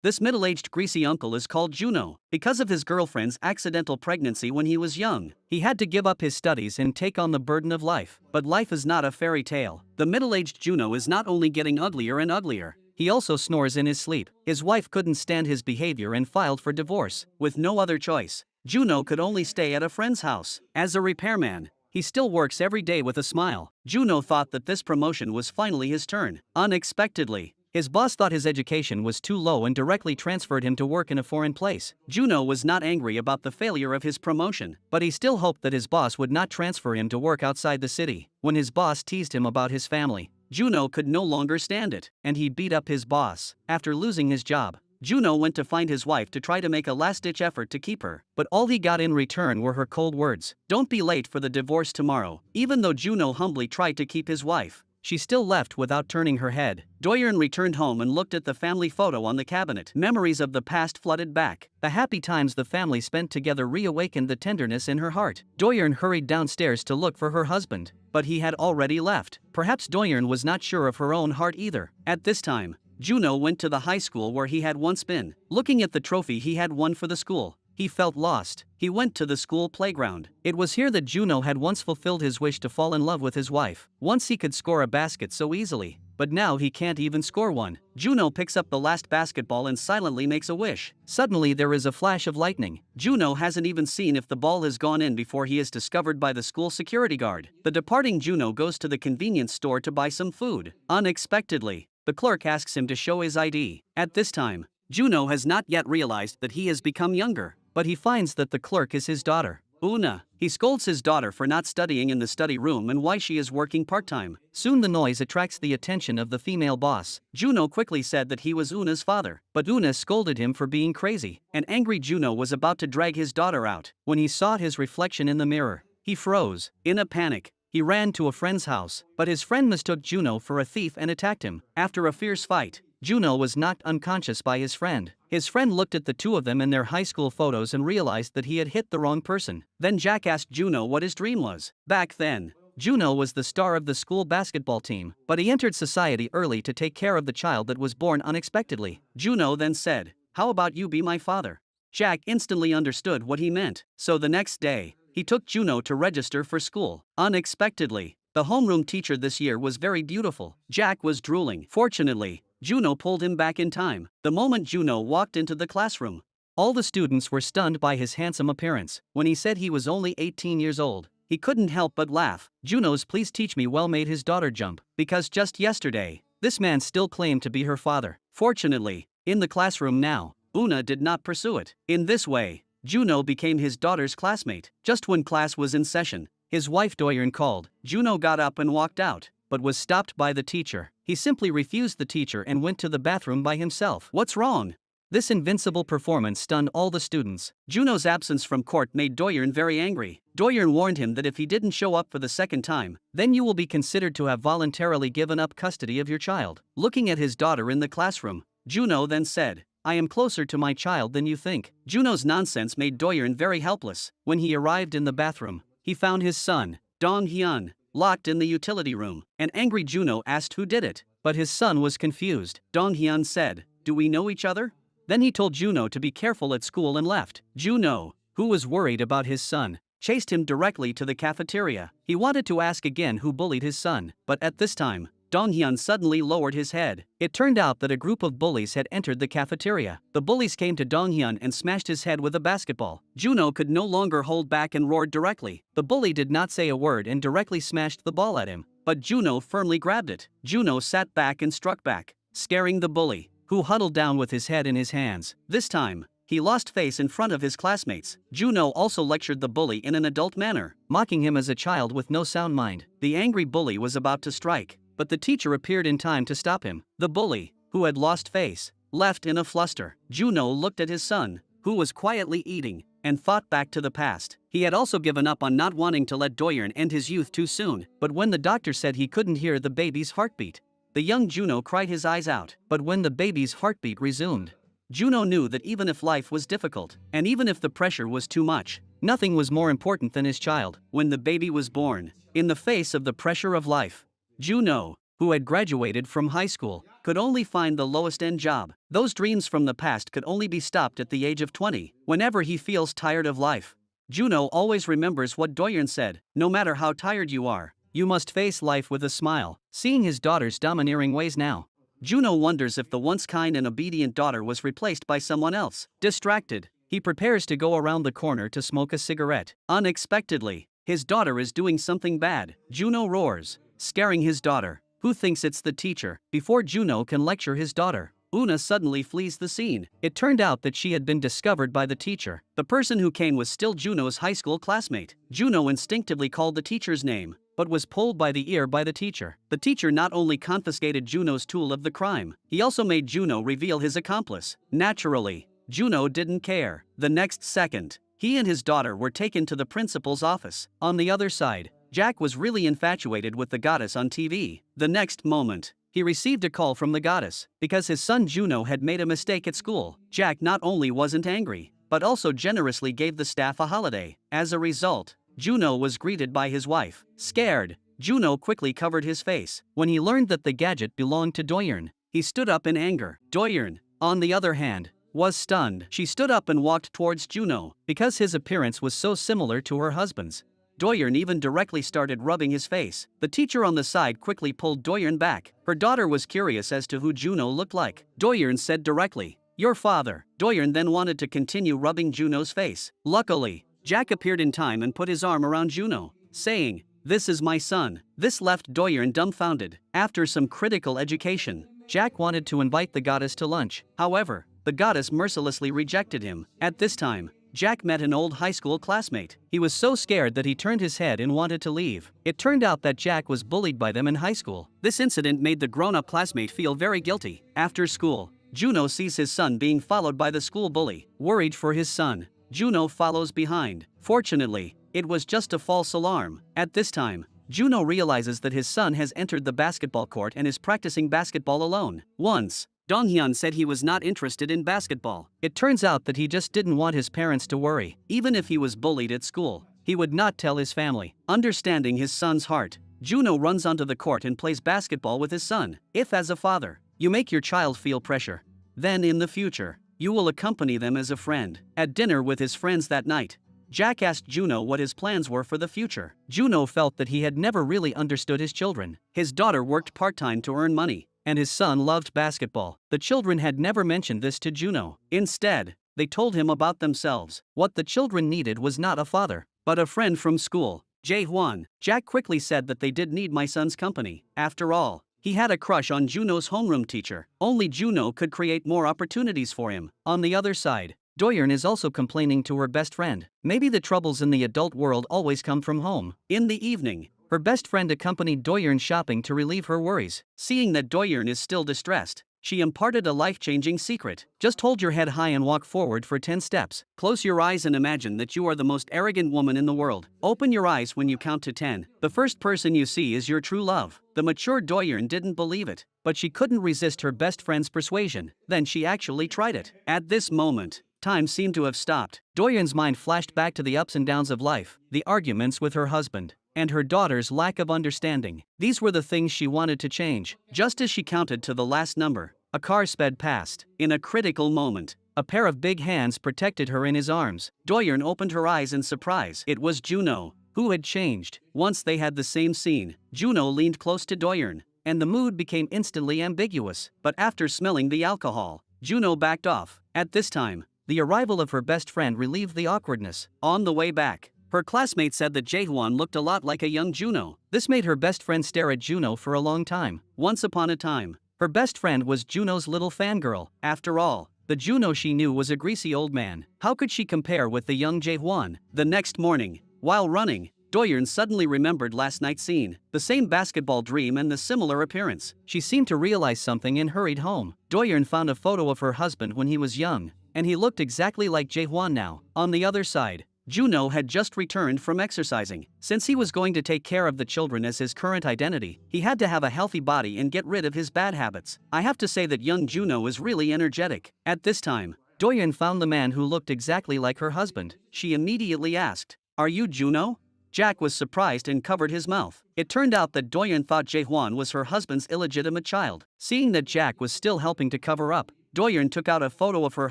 This middle-aged greasy uncle is called Juno. Because of his girlfriend's accidental pregnancy when he was young, he had to give up his studies and take on the burden of life. But life is not a fairy tale. The middle-aged Juno is not only getting uglier and uglier, he also snores in his sleep. His wife couldn't stand his behavior and filed for divorce. With no other choice, Juno could only stay at a friend's house. As a repairman, he still works every day with a smile. Juno thought that this promotion was finally his turn. Unexpectedly, his boss thought his education was too low and directly transferred him to work in a foreign place. Juno was not angry about the failure of his promotion, but he still hoped that his boss would not transfer him to work outside the city. When his boss teased him about his family, Juno could no longer stand it, and he beat up his boss. After losing his job, Juno went to find his wife to try to make a last-ditch effort to keep her, but all he got in return were her cold words. "Don't be late for the divorce tomorrow." Even though Juno humbly tried to keep his wife, she still left without turning her head. Doyeon returned home and looked at the family photo on the cabinet. Memories of the past flooded back. The happy times the family spent together reawakened the tenderness in her heart. Doyeon hurried downstairs to look for her husband, but he had already left. Perhaps Doyeon was not sure of her own heart either. At this time, Juno went to the high school where he had once been. Looking at the trophy he had won for the school, he felt lost. He went to the school playground. It was here that Juno had once fulfilled his wish to fall in love with his wife. Once he could score a basket so easily, but now he can't even score one. Juno picks up the last basketball and silently makes a wish. Suddenly there is a flash of lightning. Juno hasn't even seen if the ball has gone in before he is discovered by the school security guard. The departing Juno goes to the convenience store to buy some food. Unexpectedly, the clerk asks him to show his ID. At this time, Juno has not yet realized that he has become younger, but he finds that the clerk is his daughter, Una. He scolds his daughter for not studying in the study room and why she is working part-time. Soon the noise attracts the attention of the female boss. Juno quickly said that he was Una's father, but Una scolded him for being crazy. An angry Juno was about to drag his daughter out when he saw his reflection in the mirror. He froze. In a panic, he ran to a friend's house, but his friend mistook Juno for a thief and attacked him. After a fierce fight, Juno was knocked unconscious by his friend. His friend looked at the two of them in their high school photos and realized that he had hit the wrong person. Then Jack asked Juno what his dream was. Back then, Juno was the star of the school basketball team, but he entered society early to take care of the child that was born unexpectedly. Juno then said, "How about you be my father?" Jack instantly understood what he meant, so the next day, he took Juno to register for school. Unexpectedly, the homeroom teacher this year was very beautiful. Jack was drooling. Fortunately, Juno pulled him back in time. The moment Juno walked into the classroom, all the students were stunned by his handsome appearance. When he said he was only 18 years old, he couldn't help but laugh. Juno's "please teach me" well made his daughter jump, because just yesterday, this man still claimed to be her father. Fortunately, in the classroom now, Una did not pursue it. In this way, Juno became his daughter's classmate. Just when class was in session, his wife Doyeon called. Juno got up and walked out, but was stopped by the teacher. He simply refused the teacher and went to the bathroom by himself. "What's wrong?" This invincible performance stunned all the students. Juno's absence from court made Doyeon very angry. Doyeon warned him that if he didn't show up for the second time, then you will be considered to have voluntarily given up custody of your child. Looking at his daughter in the classroom, Juno then said, "I am closer to my child than you think." Juno's nonsense made Doyeon very helpless. When he arrived in the bathroom, he found his son, Dong-hyun, locked in the utility room. An angry Juno asked who did it, but his son was confused. Dong-hyun said, "Do we know each other?" Then he told Juno to be careful at school and left. Juno, who was worried about his son, chased him directly to the cafeteria. He wanted to ask again who bullied his son, but at this time, Dong-hyun suddenly lowered his head. It turned out that a group of bullies had entered the cafeteria. The bullies came to Dong-hyun and smashed his head with a basketball. Juno could no longer hold back and roared directly. The bully did not say a word and directly smashed the ball at him, but Juno firmly grabbed it. Juno sat back and struck back, scaring the bully, who huddled down with his head in his hands. This time, he lost face in front of his classmates. Juno also lectured the bully in an adult manner, mocking him as a child with no sound mind. The angry bully was about to strike, but the teacher appeared in time to stop him. The bully, who had lost face, left in a fluster. Juno looked at his son, who was quietly eating, and thought back to the past. He had also given up on not wanting to let Doyeon end his youth too soon, but when the doctor said he couldn't hear the baby's heartbeat, the young Juno cried his eyes out. But when the baby's heartbeat resumed, Juno knew that even if life was difficult, and even if the pressure was too much, nothing was more important than his child. When the baby was born, in the face of the pressure of life, Juno who had graduated from high school, could only find the lowest end job. Those dreams from the past could only be stopped at the age of 20. Whenever he feels tired of life, Juno always remembers what Doyeon said: no matter how tired you are, you must face life with a smile. Seeing his daughter's domineering ways now, Juno wonders if the once kind and obedient daughter was replaced by someone else. Distracted, he prepares to go around the corner to smoke a cigarette. Unexpectedly, his daughter is doing something bad. Juno roars, scaring his daughter, who thinks it's the teacher. Before Juno can lecture his daughter, Una suddenly flees the scene. It turned out that she had been discovered by the teacher. The person who came was still Juno's high school classmate. Juno instinctively called the teacher's name, but was pulled by the ear by the teacher. The teacher not only confiscated Juno's tool of the crime, he also made Juno reveal his accomplice. Naturally, Juno didn't care. The next second, he and his daughter were taken to the principal's office. On the other side, Jack was really infatuated with the goddess on TV. The next moment, he received a call from the goddess because his son Juno had made a mistake at school. Jack not only wasn't angry, but also generously gave the staff a holiday. As a result, Juno was greeted by his wife. Scared, Juno quickly covered his face. When he learned that the gadget belonged to Doyeon, he stood up in anger. Doyeon, on the other hand, was stunned. She stood up and walked towards Juno because his appearance was so similar to her husband's. Doyeon even directly started rubbing his face. The teacher on the side quickly pulled Doyeon back. Her daughter was curious as to who Juno looked like. Doyeon said directly, "Your father." Doyeon then wanted to continue rubbing Juno's face. Luckily, Jack appeared in time and put his arm around Juno, saying, "This is my son." This left Doyeon dumbfounded. After some critical education, Jack wanted to invite the goddess to lunch. However, the goddess mercilessly rejected him. At this time, Jack met an old high school classmate. He was so scared that he turned his head and wanted to leave. It turned out that Jack was bullied by them in high school. This incident made the grown-up classmate feel very guilty. After school, Juno sees his son being followed by the school bully. Worried for his son, Juno follows behind. Fortunately, it was just a false alarm. At this time, Juno realizes that his son has entered the basketball court and is practicing basketball alone. Once, Donghyun said he was not interested in basketball. It turns out that he just didn't want his parents to worry. Even if he was bullied at school, he would not tell his family. Understanding his son's heart, Juno runs onto the court and plays basketball with his son. If as a father, you make your child feel pressure, then in the future, you will accompany them as a friend. At dinner with his friends that night, Jack asked Juno what his plans were for the future. Juno felt that he had never really understood his children. His daughter worked part-time to earn money, and his son loved basketball. The children had never mentioned this to Juno. Instead, they told him about themselves. What the children needed was not a father, but a friend from school. Jae-hwan. Jack quickly said that they did need my son's company. After all, he had a crush on Juno's homeroom teacher. Only Juno could create more opportunities for him. On the other side, Doyeon is also complaining to her best friend. Maybe the troubles in the adult world always come from home. In the evening, her best friend accompanied Doyeon shopping to relieve her worries. Seeing that Doyeon is still distressed, she imparted a life-changing secret. Just hold your head high and walk forward for 10 steps. Close your eyes and imagine that you are the most arrogant woman in the world. Open your eyes when you count to 10. The first person you see is your true love. The mature Doyeon didn't believe it, but she couldn't resist her best friend's persuasion. Then she actually tried it. At this moment, time seemed to have stopped. Doyeon's mind flashed back to the ups and downs of life, the arguments with her husband, and her daughter's lack of understanding. These were the things she wanted to change. Just as she counted to the last number, a car sped past. In a critical moment, a pair of big hands protected her in his arms. Doyeon opened her eyes in surprise. It was Juno, who had changed. Once they had the same scene, Juno leaned close to Doyeon, and the mood became instantly ambiguous. But after smelling the alcohol, Juno backed off. At this time, the arrival of her best friend relieved the awkwardness. On the way back, her classmate said that Jae-hwan looked a lot like a young Juno. This made her best friend stare at Juno for a long time. Once upon a time, her best friend was Juno's little fangirl. After all, the Juno she knew was a greasy old man. How could she compare with the young Jae-hwan? The next morning, while running, Doyeon suddenly remembered last night's scene, the same basketball dream and the similar appearance. She seemed to realize something and hurried home. Doyeon found a photo of her husband when he was young, and he looked exactly like Jae-hwan now. On the other side, Juno had just returned from exercising. Since he was going to take care of the children as his current identity, he had to have a healthy body and get rid of his bad habits. I have to say that young Juno is really energetic. At this time, Doyeon found the man who looked exactly like her husband. She immediately asked, "Are you Juno?" Jack was surprised and covered his mouth. It turned out that Doyeon thought Jaehwan was her husband's illegitimate child. Seeing that Jack was still helping to cover up, Doyeon took out a photo of her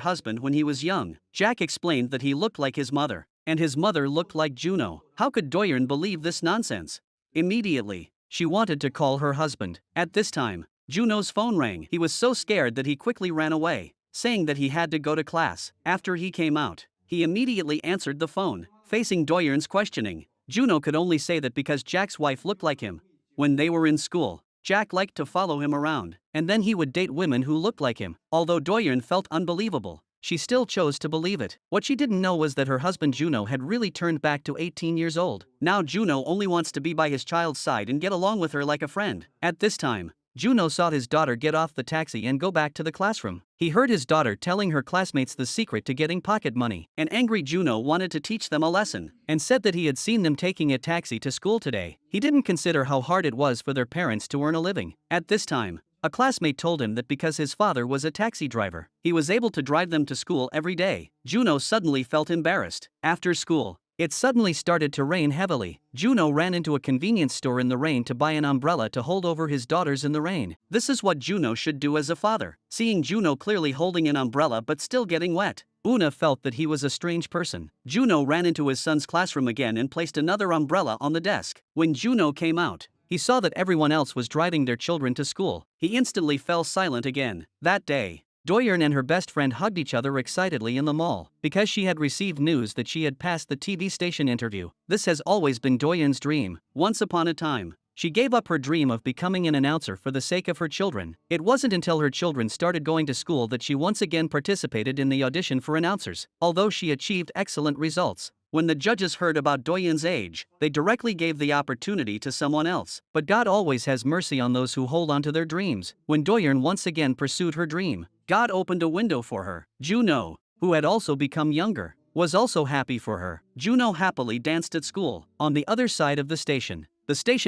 husband when he was young. Jack explained that he looked like his mother, and his mother looked like Juno. How could Doyeon believe this nonsense? Immediately, she wanted to call her husband. At this time, Juno's phone rang. He was so scared that he quickly ran away, saying that he had to go to class. After he came out, he immediately answered the phone. Facing Doyeon's questioning, Juno could only say that because Jack's wife looked like him. When they were in school, Jack liked to follow him around, and then he would date women who looked like him. Although Doyeon felt unbelievable, she still chose to believe it. What she didn't know was that her husband Juno had really turned back to 18 years old. Now Juno only wants to be by his child's side and get along with her like a friend. At this time, Juno saw his daughter get off the taxi and go back to the classroom. He heard his daughter telling her classmates the secret to getting pocket money. An angry Juno wanted to teach them a lesson, and said that he had seen them taking a taxi to school today. He didn't consider how hard it was for their parents to earn a living. At this time, a classmate told him that because his father was a taxi driver, he was able to drive them to school every day. Juno suddenly felt embarrassed. After school, it suddenly started to rain heavily. Juno ran into a convenience store in the rain to buy an umbrella to hold over his daughters in the rain. This is what Juno should do as a father. Seeing Juno clearly holding an umbrella but still getting wet, Una felt that he was a strange person. Juno ran into his son's classroom again and placed another umbrella on the desk. When Juno came out, he saw that everyone else was driving their children to school. He instantly fell silent again. That day, Doyeon and her best friend hugged each other excitedly in the mall, because she had received news that she had passed the TV station interview. This has always been Doyeon's dream. Once upon a time, she gave up her dream of becoming an announcer for the sake of her children. It wasn't until her children started going to school that she once again participated in the audition for announcers, although she achieved excellent results. When the judges heard about Doyeon's age, they directly gave the opportunity to someone else. But God always has mercy on those who hold on to their dreams. When Doyeon once again pursued her dream, God opened a window for her. Juno, who had also become younger, was also happy for her. Juno happily danced at school. On the other side of the station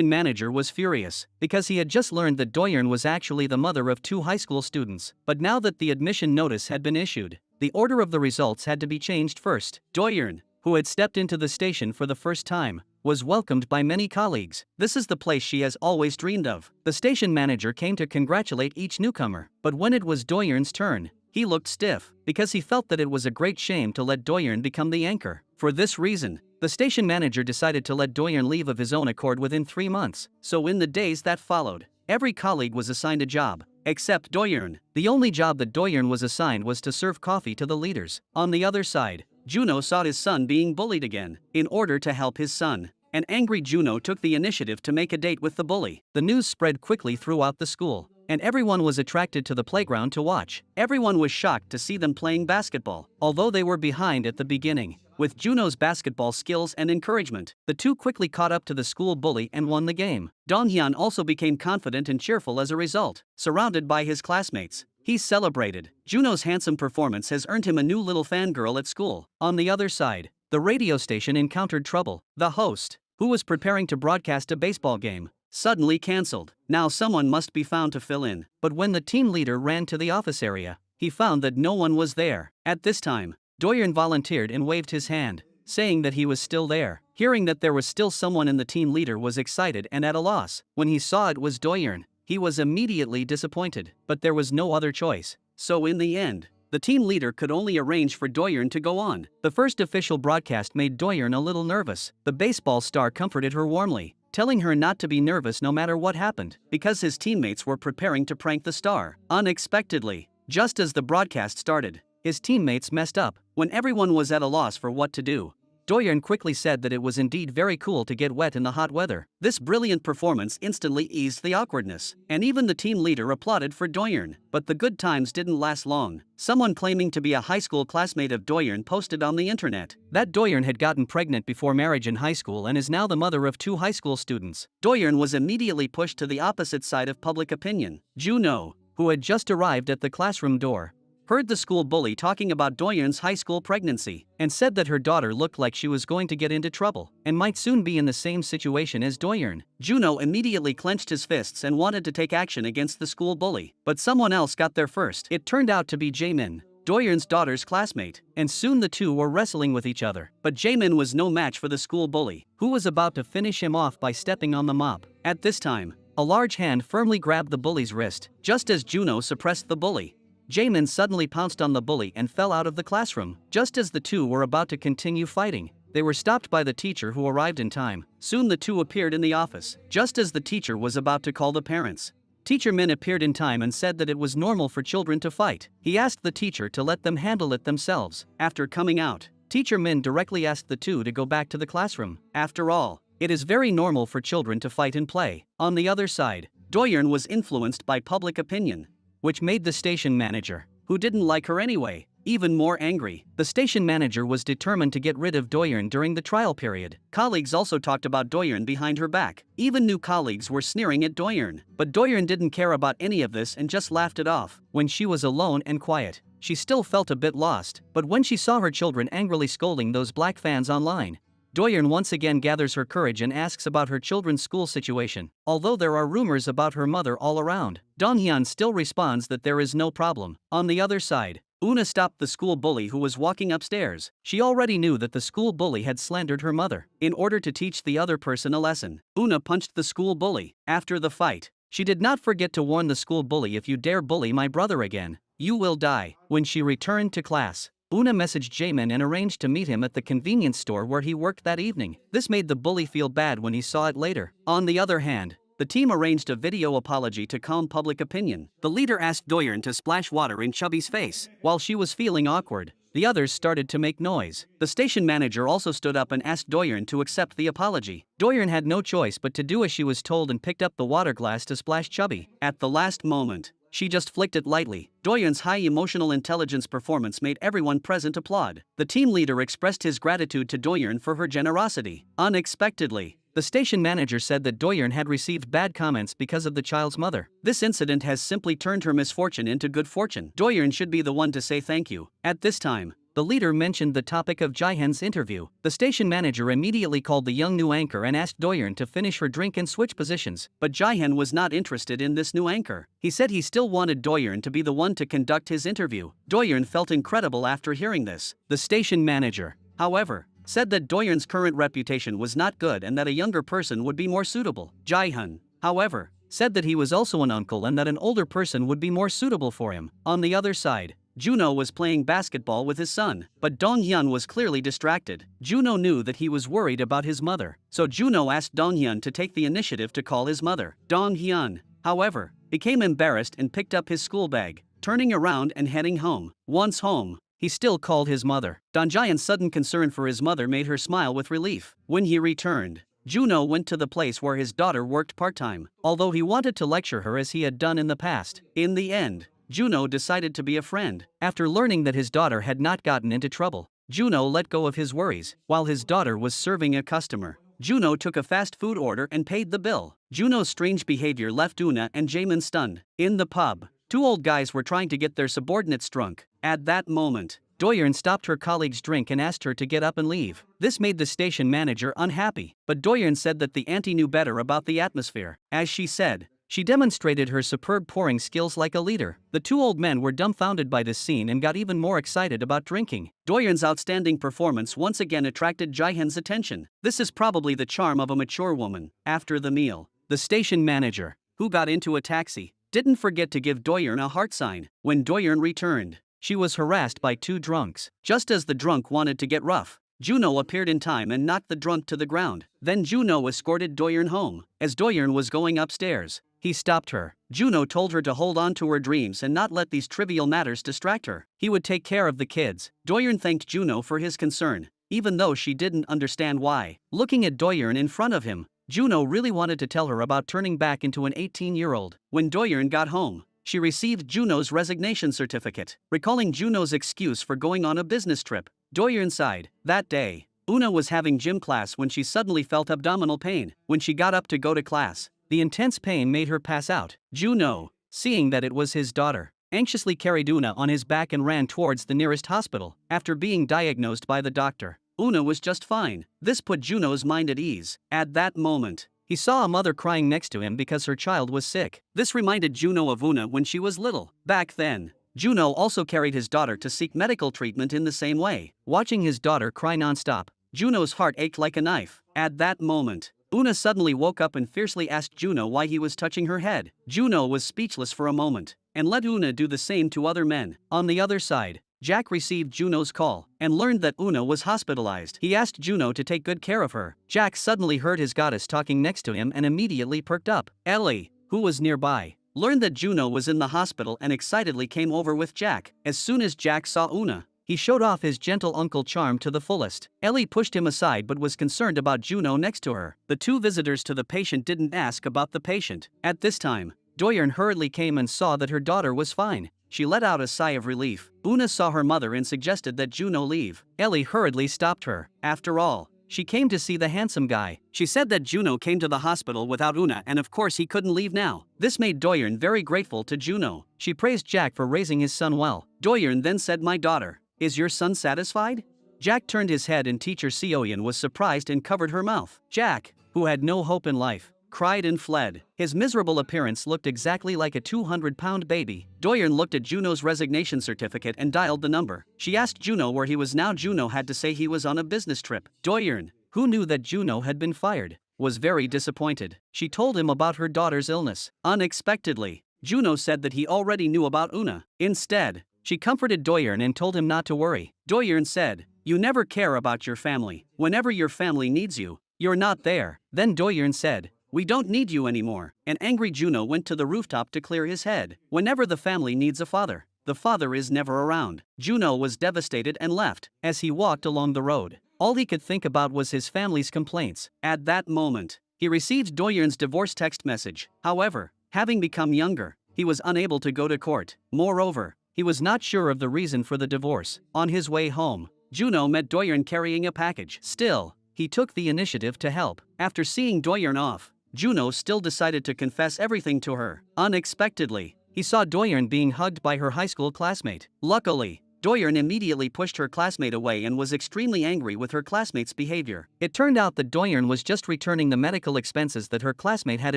manager was furious, because he had just learned that Doyeon was actually the mother of 2 high school students. But now that the admission notice had been issued, the order of the results had to be changed first. Doyeon, who had stepped into the station for the first time, was welcomed by many colleagues. This is the place she has always dreamed of. The station manager came to congratulate each newcomer, but when it was Doyeon's turn, he looked stiff, because he felt that it was a great shame to let Doyeon become the anchor. For this reason, the station manager decided to let Doyeon leave of his own accord within 3 months. So in the days that followed, every colleague was assigned a job, except Doyeon. The only job that Doyeon was assigned was to serve coffee to the leaders. On the other side, Juno saw his son being bullied again. In order to help his son, an angry Juno took the initiative to make a date with the bully. The news spread quickly throughout the school, and everyone was attracted to the playground to watch. Everyone was shocked to see them playing basketball. Although they were behind at the beginning, with Juno's basketball skills and encouragement, the two quickly caught up to the school bully and won the game. Donghyun also became confident and cheerful as a result. Surrounded by his classmates, he celebrated. Juno's handsome performance has earned him a new little fangirl at school. On the other side, the radio station encountered trouble. The host, who was preparing to broadcast a baseball game, suddenly cancelled. Now someone must be found to fill in. But when the team leader ran to the office area, he found that no one was there. At this time, Doyeon volunteered and waved his hand, saying that he was still there. Hearing that there was still someone in, the team leader was excited and at a loss. When he saw it was Doyeon, he was immediately disappointed, but there was no other choice. So in the end, the team leader could only arrange for Doyeon to go on. The first official broadcast made Doyeon a little nervous. The baseball star comforted her warmly, telling her not to be nervous no matter what happened, because his teammates were preparing to prank the star. Unexpectedly, just as the broadcast started, his teammates messed up. When everyone was at a loss for what to do, Doyeon quickly said that it was indeed very cool to get wet in the hot weather. This brilliant performance instantly eased the awkwardness, and even the team leader applauded for Doyeon. But the good times didn't last long. Someone claiming to be a high school classmate of Doyeon posted on the internet that Doyeon had gotten pregnant before marriage in high school and is now the mother of 2 high school students. Doyeon was immediately pushed to the opposite side of public opinion. Juno, who had just arrived at the classroom door, heard the school bully talking about Doyeon's high school pregnancy, and said that her daughter looked like she was going to get into trouble, and might soon be in the same situation as Doyeon. Juno immediately clenched his fists and wanted to take action against the school bully, but someone else got there first. It turned out to be Jaemin, Doyeon's daughter's classmate, and soon the two were wrestling with each other. But Jaemin was no match for the school bully, who was about to finish him off by stepping on the mop. At this time, a large hand firmly grabbed the bully's wrist. Just as Juno suppressed the bully, Jaemin suddenly pounced on the bully and fell out of the classroom. Just as the two were about to continue fighting, they were stopped by the teacher, who arrived in time. Soon the two appeared in the office. Just as the teacher was about to call the parents, Teacher Min appeared in time and said that it was normal for children to fight. He asked the teacher to let them handle it themselves. After coming out, Teacher Min directly asked the two to go back to the classroom. After all, it is very normal for children to fight and play. On the other side, Doyeon was influenced by public opinion, which made the station manager, who didn't like her anyway, even more angry. The station manager was determined to get rid of Doyeon during the trial period. Colleagues also talked about Doyeon behind her back. Even new colleagues were sneering at Doyeon. But Doyeon didn't care about any of this and just laughed it off. When she was alone and quiet, she still felt a bit lost. But when she saw her children angrily scolding those black fans online, Doyeon once again gathers her courage and asks about her children's school situation. Although there are rumors about her mother all around, Donghyun still responds that there is no problem. On the other side, Una stopped the school bully who was walking upstairs. She already knew that the school bully had slandered her mother. In order to teach the other person a lesson, Una punched the school bully. After the fight, she did not forget to warn the school bully, "If you dare bully my brother again, you will die." When she returned to class, Una messaged Jaemin and arranged to meet him at the convenience store where he worked that evening. This made the bully feel bad when he saw it later. On the other hand, the team arranged a video apology to calm public opinion. The leader asked Doyeon to splash water in Chubby's face. While she was feeling awkward, the others started to make noise. The station manager also stood up and asked Doyeon to accept the apology. Doyeon had no choice but to do as she was told and picked up the water glass to splash Chubby. At the last moment, she just flicked it lightly. Doyeon's high emotional intelligence performance made everyone present applaud. The team leader expressed his gratitude to Doyeon for her generosity. Unexpectedly, the station manager said that Doyeon had received bad comments because of the child's mother. This incident has simply turned her misfortune into good fortune. Doyeon should be the one to say thank you. At this time, the leader mentioned the topic of Jaehyun's interview. The station manager immediately called the young new anchor and asked Doyeon to finish her drink and switch positions. But Jaehyun was not interested in this new anchor. He said he still wanted Doyeon to be the one to conduct his interview. Doyeon felt incredible after hearing this. The station manager, however, said that Doyeon's current reputation was not good and that a younger person would be more suitable. Jaehyun, however, said that he was also an uncle and that an older person would be more suitable for him. On the other side, Juno was playing basketball with his son, but Donghyun was clearly distracted. Juno knew that he was worried about his mother, so Juno asked Donghyun to take the initiative to call his mother. Donghyun, however, became embarrassed and picked up his school bag, turning around and heading home. Once home, he still called his mother. Donghyun's sudden concern for his mother made her smile with relief. When he returned, Juno went to the place where his daughter worked part-time, although he wanted to lecture her as he had done in the past. In the end, Juno decided to be a friend. After learning that his daughter had not gotten into trouble, Juno let go of his worries. While his daughter was serving a customer, Juno took a fast food order and paid the bill. Juno's strange behavior left Una and Jaemin stunned. In the pub, two old guys were trying to get their subordinates drunk. At that moment, Doyeon stopped her colleague's drink and asked her to get up and leave. This made the station manager unhappy, but Doyeon said that the auntie knew better about the atmosphere. As she said, she demonstrated her superb pouring skills like a leader. The two old men were dumbfounded by this scene and got even more excited about drinking. Doyeon's outstanding performance once again attracted Jaehyun's attention. This is probably the charm of a mature woman. After the meal, the station manager, who got into a taxi, didn't forget to give Doyeon a heart sign. When Doyeon returned, she was harassed by two drunks. Just as the drunk wanted to get rough, Juno appeared in time and knocked the drunk to the ground. Then Juno escorted Doyeon home. As Doyeon was going upstairs, he stopped her. Juno told her to hold on to her dreams and not let these trivial matters distract her. He would take care of the kids. Doyeon thanked Juno for his concern, even though she didn't understand why. Looking at Doyeon in front of him, Juno really wanted to tell her about turning back into an 18-year-old. When Doyeon got home, she received Juno's resignation certificate. Recalling Juno's excuse for going on a business trip, Doyeon sighed. That day, Una was having gym class when she suddenly felt abdominal pain. When she got up to go to class, the intense pain made her pass out. Juno, seeing that it was his daughter, anxiously carried Una on his back and ran towards the nearest hospital. After being diagnosed by the doctor, Una was just fine. This put Juno's mind at ease. At that moment, he saw a mother crying next to him because her child was sick. This reminded Juno of Una when she was little. Back then, Juno also carried his daughter to seek medical treatment in the same way. Watching his daughter cry nonstop, Juno's heart ached like a knife. At that moment, Una suddenly woke up and fiercely asked Juno why he was touching her head. Juno was speechless for a moment, and let Una do the same to other men. On the other side, Jack received Juno's call and learned that Una was hospitalized. He asked Juno to take good care of her. Jack suddenly heard his goddess talking next to him and immediately perked up. Ellie, who was nearby, learned that Juno was in the hospital and excitedly came over with Jack. As soon as Jack saw Una, he showed off his gentle uncle charm to the fullest. Ellie pushed him aside but was concerned about Juno next to her. The two visitors to the patient didn't ask about the patient. At this time, Doyen hurriedly came and saw that her daughter was fine. She let out a sigh of relief. Una saw her mother and suggested that Juno leave. Ellie hurriedly stopped her. After all, she came to see the handsome guy. She said that Juno came to the hospital without Una and of course he couldn't leave now. This made Doyen very grateful to Juno. She praised Jack for raising his son well. Doyen then said, "My daughter, is your son satisfied?" Jack turned his head and teacher Sioyen was surprised and covered her mouth. Jack, who had no hope in life, cried and fled. His miserable appearance looked exactly like a 200-pound baby. Doyen looked at Juno's resignation certificate and dialed the number. She asked Juno where he was now. Juno had to say he was on a business trip. Doyen, who knew that Juno had been fired, was very disappointed. She told him about her daughter's illness. Unexpectedly, Juno said that he already knew about Una. Instead, she comforted Doyen and told him not to worry. Doyen said, "You never care about your family. Whenever your family needs you, you're not there." Then Doyen said, "We don't need you anymore." An angry Juno went to the rooftop to clear his head. Whenever the family needs a father, the father is never around. Juno was devastated and left. As he walked along the road, all he could think about was his family's complaints. At that moment, he received Doyen's divorce text message. However, having become younger, he was unable to go to court. Moreover, he was not sure of the reason for the divorce. On his way home, Juno met Doyen carrying a package. Still, he took the initiative to help. After seeing Doyen off, Juno still decided to confess everything to her. Unexpectedly, he saw Doyen being hugged by her high school classmate. Luckily, Doyen immediately pushed her classmate away and was extremely angry with her classmate's behavior. It turned out that Doyen was just returning the medical expenses that her classmate had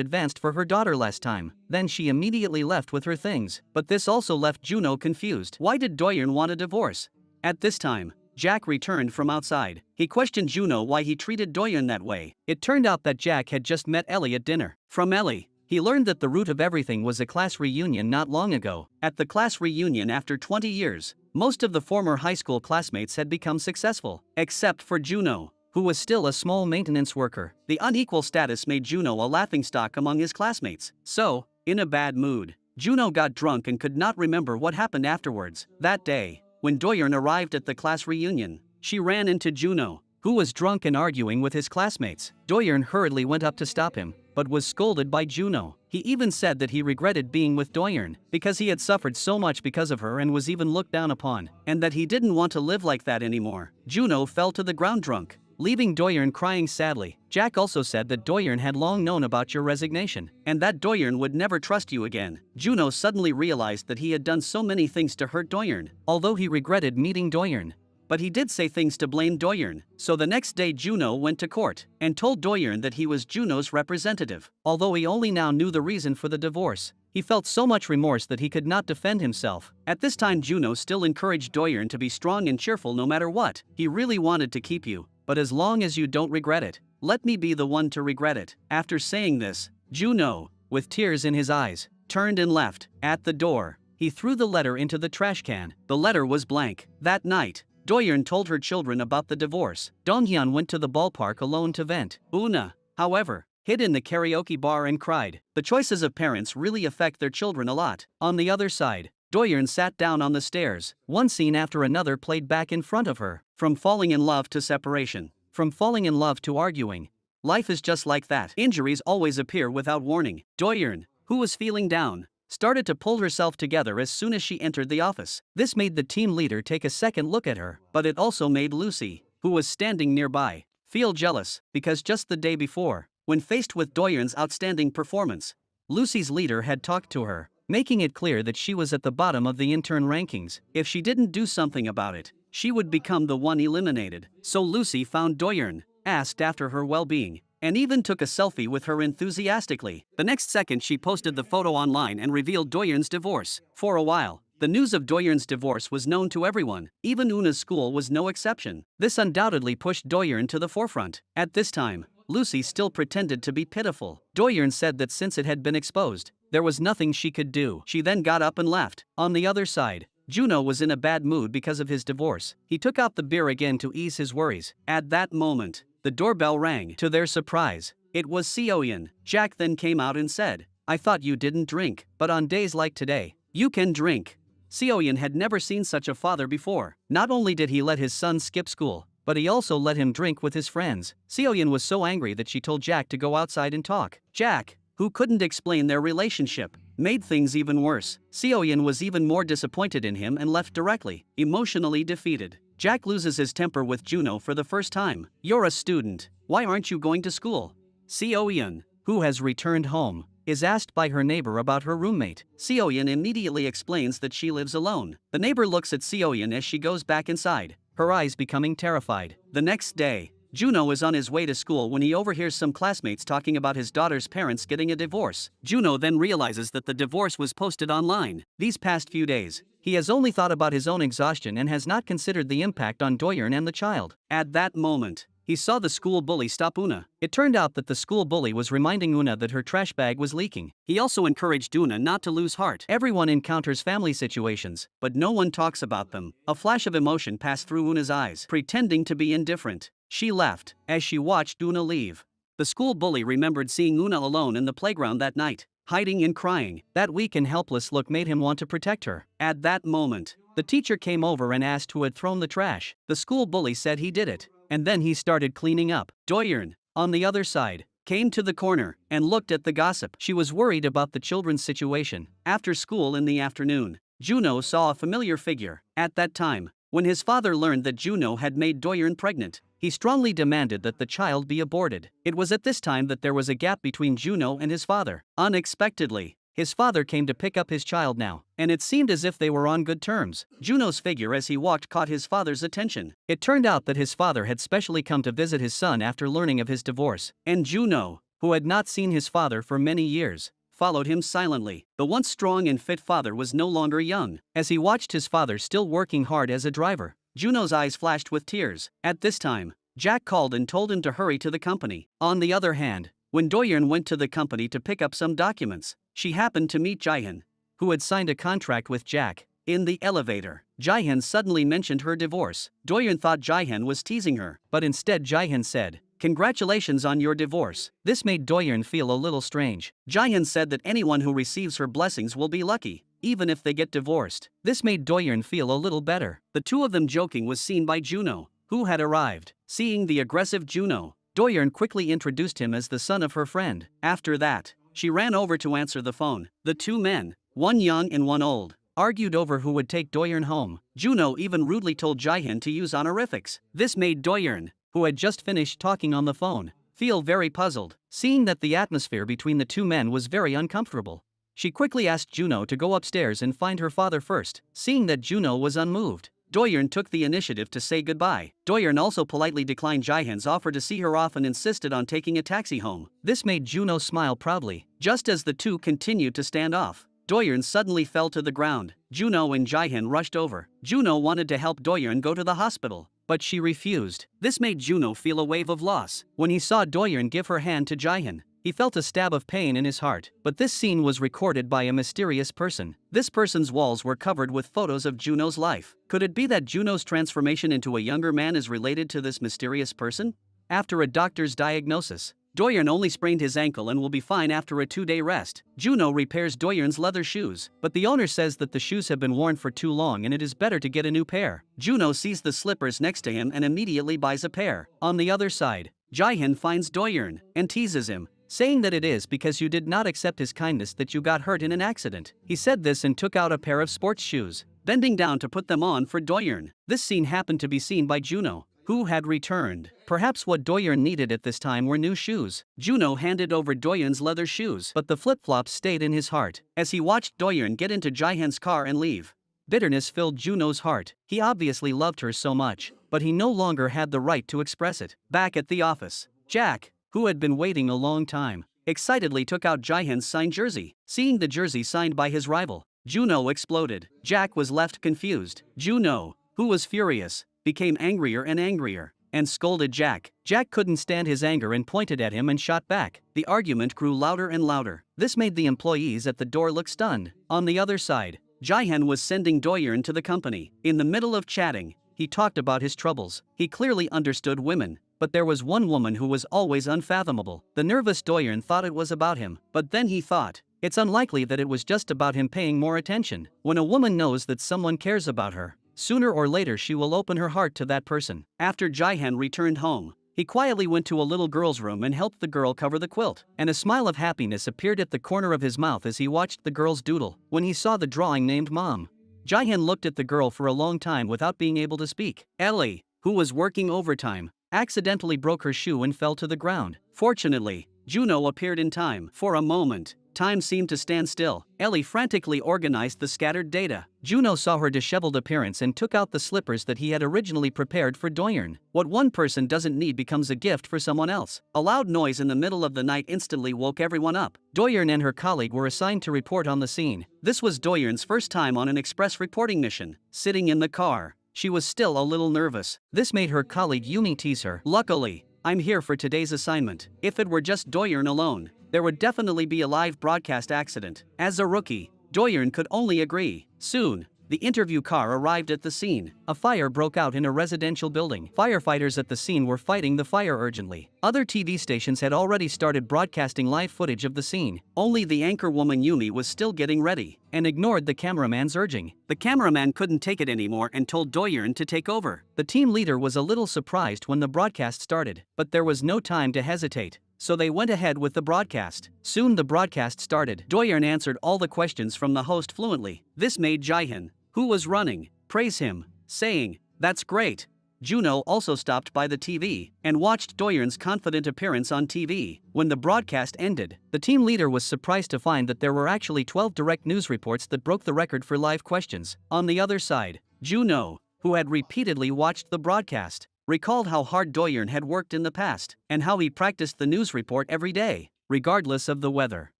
advanced for her daughter last time. Then she immediately left with her things. But this also left Juno confused. Why did Doyen want a divorce? At this time, Jack returned from outside. He questioned Juno why he treated Doyen that way. It turned out that Jack had just met Ellie at dinner. From Ellie, he learned that the root of everything was a class reunion not long ago. At the class reunion after 20 years, most of the former high school classmates had become successful, except for Juno, who was still a small maintenance worker. The unequal status made Juno a laughingstock among his classmates. So, in a bad mood, Juno got drunk and could not remember what happened afterwards. That day, when Doyen arrived at the class reunion, she ran into Juno, who was drunk and arguing with his classmates. Doyen hurriedly went up to stop him, but was scolded by Juno. He even said that he regretted being with Doyen because he had suffered so much because of her and was even looked down upon, and that he didn't want to live like that anymore. Juno fell to the ground drunk, leaving Doyen crying sadly. Jack also said that Doyen had long known about your resignation, and that Doyen would never trust you again. Juno suddenly realized that he had done so many things to hurt Doyen, although he regretted meeting Doyen. But he did say things to blame Doyen. So the next day Juno went to court and told Doyen that he was Juno's representative. Although he only now knew the reason for the divorce, he felt so much remorse that he could not defend himself. At this time Juno still encouraged Doyen to be strong and cheerful no matter what. He really wanted to keep you, but as long as you don't regret it, let me be the one to regret it. After saying this, Juno, with tears in his eyes, turned and left. At the door, he threw the letter into the trash can. The letter was blank. That night, Doyen told her children about the divorce. Donghyun went to the ballpark alone to vent. Una, however, hid in the karaoke bar and cried. The choices of parents really affect their children a lot. On the other side, Doyen sat down on the stairs. One scene after another played back in front of her. From falling in love to separation. From falling in love to arguing. Life is just like that. Injuries always appear without warning. Doyen, who was feeling down, started to pull herself together as soon as she entered the office. This made the team leader take a second look at her, but it also made Lucy, who was standing nearby, feel jealous, because just the day before, when faced with Doyen's outstanding performance, Lucy's leader had talked to her, making it clear that she was at the bottom of the intern rankings. If she didn't do something about it, she would become the one eliminated. So Lucy found Doyen, asked after her well-being, and even took a selfie with her enthusiastically. The next second she posted the photo online and revealed Doyen's divorce. For a while, the The news of Doyeon's divorce was known to everyone, even Una's school was no exception. This undoubtedly pushed Doyeon to the forefront. At this time, Lucy still pretended to be pitiful. Doyeon said that since it had been exposed, there was nothing she could do. She then got up and left. On the other side, Juno was in a bad mood because of his divorce. He took out the beer again to ease his worries. At that moment, the doorbell rang. To their surprise, it was Seoyeon. Jack then came out and said, "I thought you didn't drink, but on days like today, you can drink." Seoyeon had never seen such a father before. Not only did he let his son skip school, but he also let him drink with his friends. Seoyeon was so angry that she told Jack to go outside and talk. Jack, who couldn't explain their relationship, made things even worse. Seoyeon was even more disappointed in him and left directly, emotionally defeated. Jack loses his temper with Juno for the first time. "You're a student. Why aren't you going to school?" Seoyeon, who has returned home, is asked by her neighbor about her roommate. Seoyeon immediately explains that she lives alone. The neighbor looks at Seoyeon as she goes back inside, her eyes becoming terrified. The next day, Juno is on his way to school when he overhears some classmates talking about his daughter's parents getting a divorce. Juno then realizes that the divorce was posted online. These past few days, he has only thought about his own exhaustion and has not considered the impact on Doyeon and the child. At that moment, he saw the school bully stop Una. It turned out that the school bully was reminding Una that her trash bag was leaking. He also encouraged Una not to lose heart. Everyone encounters family situations, but no one talks about them. A flash of emotion passed through Una's eyes, pretending to be indifferent. She left. As she watched Una leave, the school bully remembered seeing Una alone in the playground that night, hiding and crying. That weak and helpless look made him want to protect her. At that moment, the teacher came over and asked who had thrown the trash. The school bully said he did it, and then he started cleaning up. Doyeon, on the other side, came to the corner and looked at the gossip. She was worried about the children's situation. After school in the afternoon, Juno saw a familiar figure. At that time, when his father learned that Juno had made Doyeon pregnant, he strongly demanded that the child be aborted. It was at this time that there was a gap between Juno and his father. Unexpectedly, his father came to pick up his child now, and it seemed as if they were on good terms. Juno's figure as he walked caught his father's attention. It turned out that his father had specially come to visit his son after learning of his divorce, and Juno, who had not seen his father for many years, followed him silently. The once strong and fit father was no longer young. As he watched his father still working hard as a driver, Juno's eyes flashed with tears. At this time, Jack called and told him to hurry to the company. On the other hand, when Doyeon went to the company to pick up some documents, she happened to meet Jaehyun, who had signed a contract with Jack. In the elevator, Jaehyun suddenly mentioned her divorce. Doyeon thought Jaehyun was teasing her, but instead Jaehyun said, "Congratulations on your divorce." This made Doyeon feel a little strange. Jaehyun said that anyone who receives her blessings will be lucky, even if they get divorced. This made Doyeon feel a little better. The two of them joking was seen by Juno, who had arrived. Seeing the aggressive Juno, Doyeon quickly introduced him as the son of her friend. After that, she ran over to answer the phone. The two men, one young and one old, argued over who would take Doyeon home. Juno even rudely told Jaehyun to use honorifics. This made Doyeon, who had just finished talking on the phone, feel very puzzled. Seeing that the atmosphere between the two men was very uncomfortable, she quickly asked Juno to go upstairs and find her father first. Seeing that Juno was unmoved, Doyeon took the initiative to say goodbye. Doyeon also politely declined Jaehyun's offer to see her off and insisted on taking a taxi home. This made Juno smile proudly. Just as the two continued to stand off, Doyeon suddenly fell to the ground. Juno and Jaehyun rushed over. Juno wanted to help Doyeon go to the hospital, but she refused. This made Juno feel a wave of loss. When he saw Doyeon give her hand to Jaehyun, he felt a stab of pain in his heart. But this scene was recorded by a mysterious person. This person's walls were covered with photos of Juno's life. Could it be that Juno's transformation into a younger man is related to this mysterious person? After a doctor's diagnosis, Doyeon only sprained his ankle and will be fine after a 2-day rest. Juno repairs Doyeon's leather shoes, but the owner says that the shoes have been worn for too long and it is better to get a new pair. Juno sees the slippers next to him and immediately buys a pair. On the other side, Jaehyun finds Doyeon and teases him, saying that it is because you did not accept his kindness that you got hurt in an accident. He said this and took out a pair of sports shoes, bending down to put them on for Doyeon. This scene happened to be seen by Juno, who had returned. Perhaps what Doyeon needed at this time were new shoes. Juno handed over Doyeon's leather shoes, but the flip-flops stayed in his heart. As he watched Doyeon get into Jaehyun's car and leave, bitterness filled Juno's heart. He obviously loved her so much, but he no longer had the right to express it. Back at the office, Jack, who had been waiting a long time, excitedly took out Jaehyun's signed jersey. Seeing the jersey signed by his rival, Juno exploded. Jack was left confused. Juno, who was furious, became angrier and angrier, and scolded Jack. Jack couldn't stand his anger and pointed at him and shot back. The argument grew louder and louder. This made the employees at the door look stunned. On the other side, Jihan was sending Doyeon to the company. In the middle of chatting, he talked about his troubles. He clearly understood women, but there was one woman who was always unfathomable. The nervous Doyeon thought it was about him, but then he thought, it's unlikely that it was just about him paying more attention. When a woman knows that someone cares about her, sooner or later she will open her heart to that person. After Jihan returned home, he quietly went to a little girl's room and helped the girl cover the quilt, and a smile of happiness appeared at the corner of his mouth as he watched the girl's doodle. When he saw the drawing named Mom, Jihan looked at the girl for a long time without being able to speak. Ellie, who was working overtime, accidentally broke her shoe and fell to the ground. Fortunately, Juno appeared in time. For a moment, time seemed to stand still. Ellie frantically organized the scattered data. Juno saw her disheveled appearance and took out the slippers that he had originally prepared for Doyeon. What one person doesn't need becomes a gift for someone else. A loud noise in the middle of the night instantly woke everyone up. Doyeon and her colleague were assigned to report on the scene. This was Doyeon's first time on an express reporting mission. Sitting in the car, she was still a little nervous. This made her colleague Yumi tease her. Luckily, I'm here for today's assignment. If it were just Doyeon alone, there would definitely be a live broadcast accident. As a rookie, Doyeon could only agree. Soon, the interview car arrived at the scene. A fire broke out in a residential building. Firefighters at the scene were fighting the fire urgently. Other TV stations had already started broadcasting live footage of the scene. Only the anchor woman Yumi was still getting ready, and ignored the cameraman's urging. The cameraman couldn't take it anymore and told Doyeon to take over. The team leader was a little surprised when the broadcast started, but there was no time to hesitate, so they went ahead with the broadcast. Soon the broadcast started. Doyeon answered all the questions from the host fluently. This made Jihan, who was running, praise him, saying, "That's great." Juno also stopped by the TV and watched Doyeon's confident appearance on TV. When the broadcast ended, the team leader was surprised to find that there were actually 12 direct news reports that broke the record for live questions. On the other side, Juno, who had repeatedly watched the broadcast, recalled how hard Doyeon had worked in the past, and how he practiced the news report every day, regardless of the weather.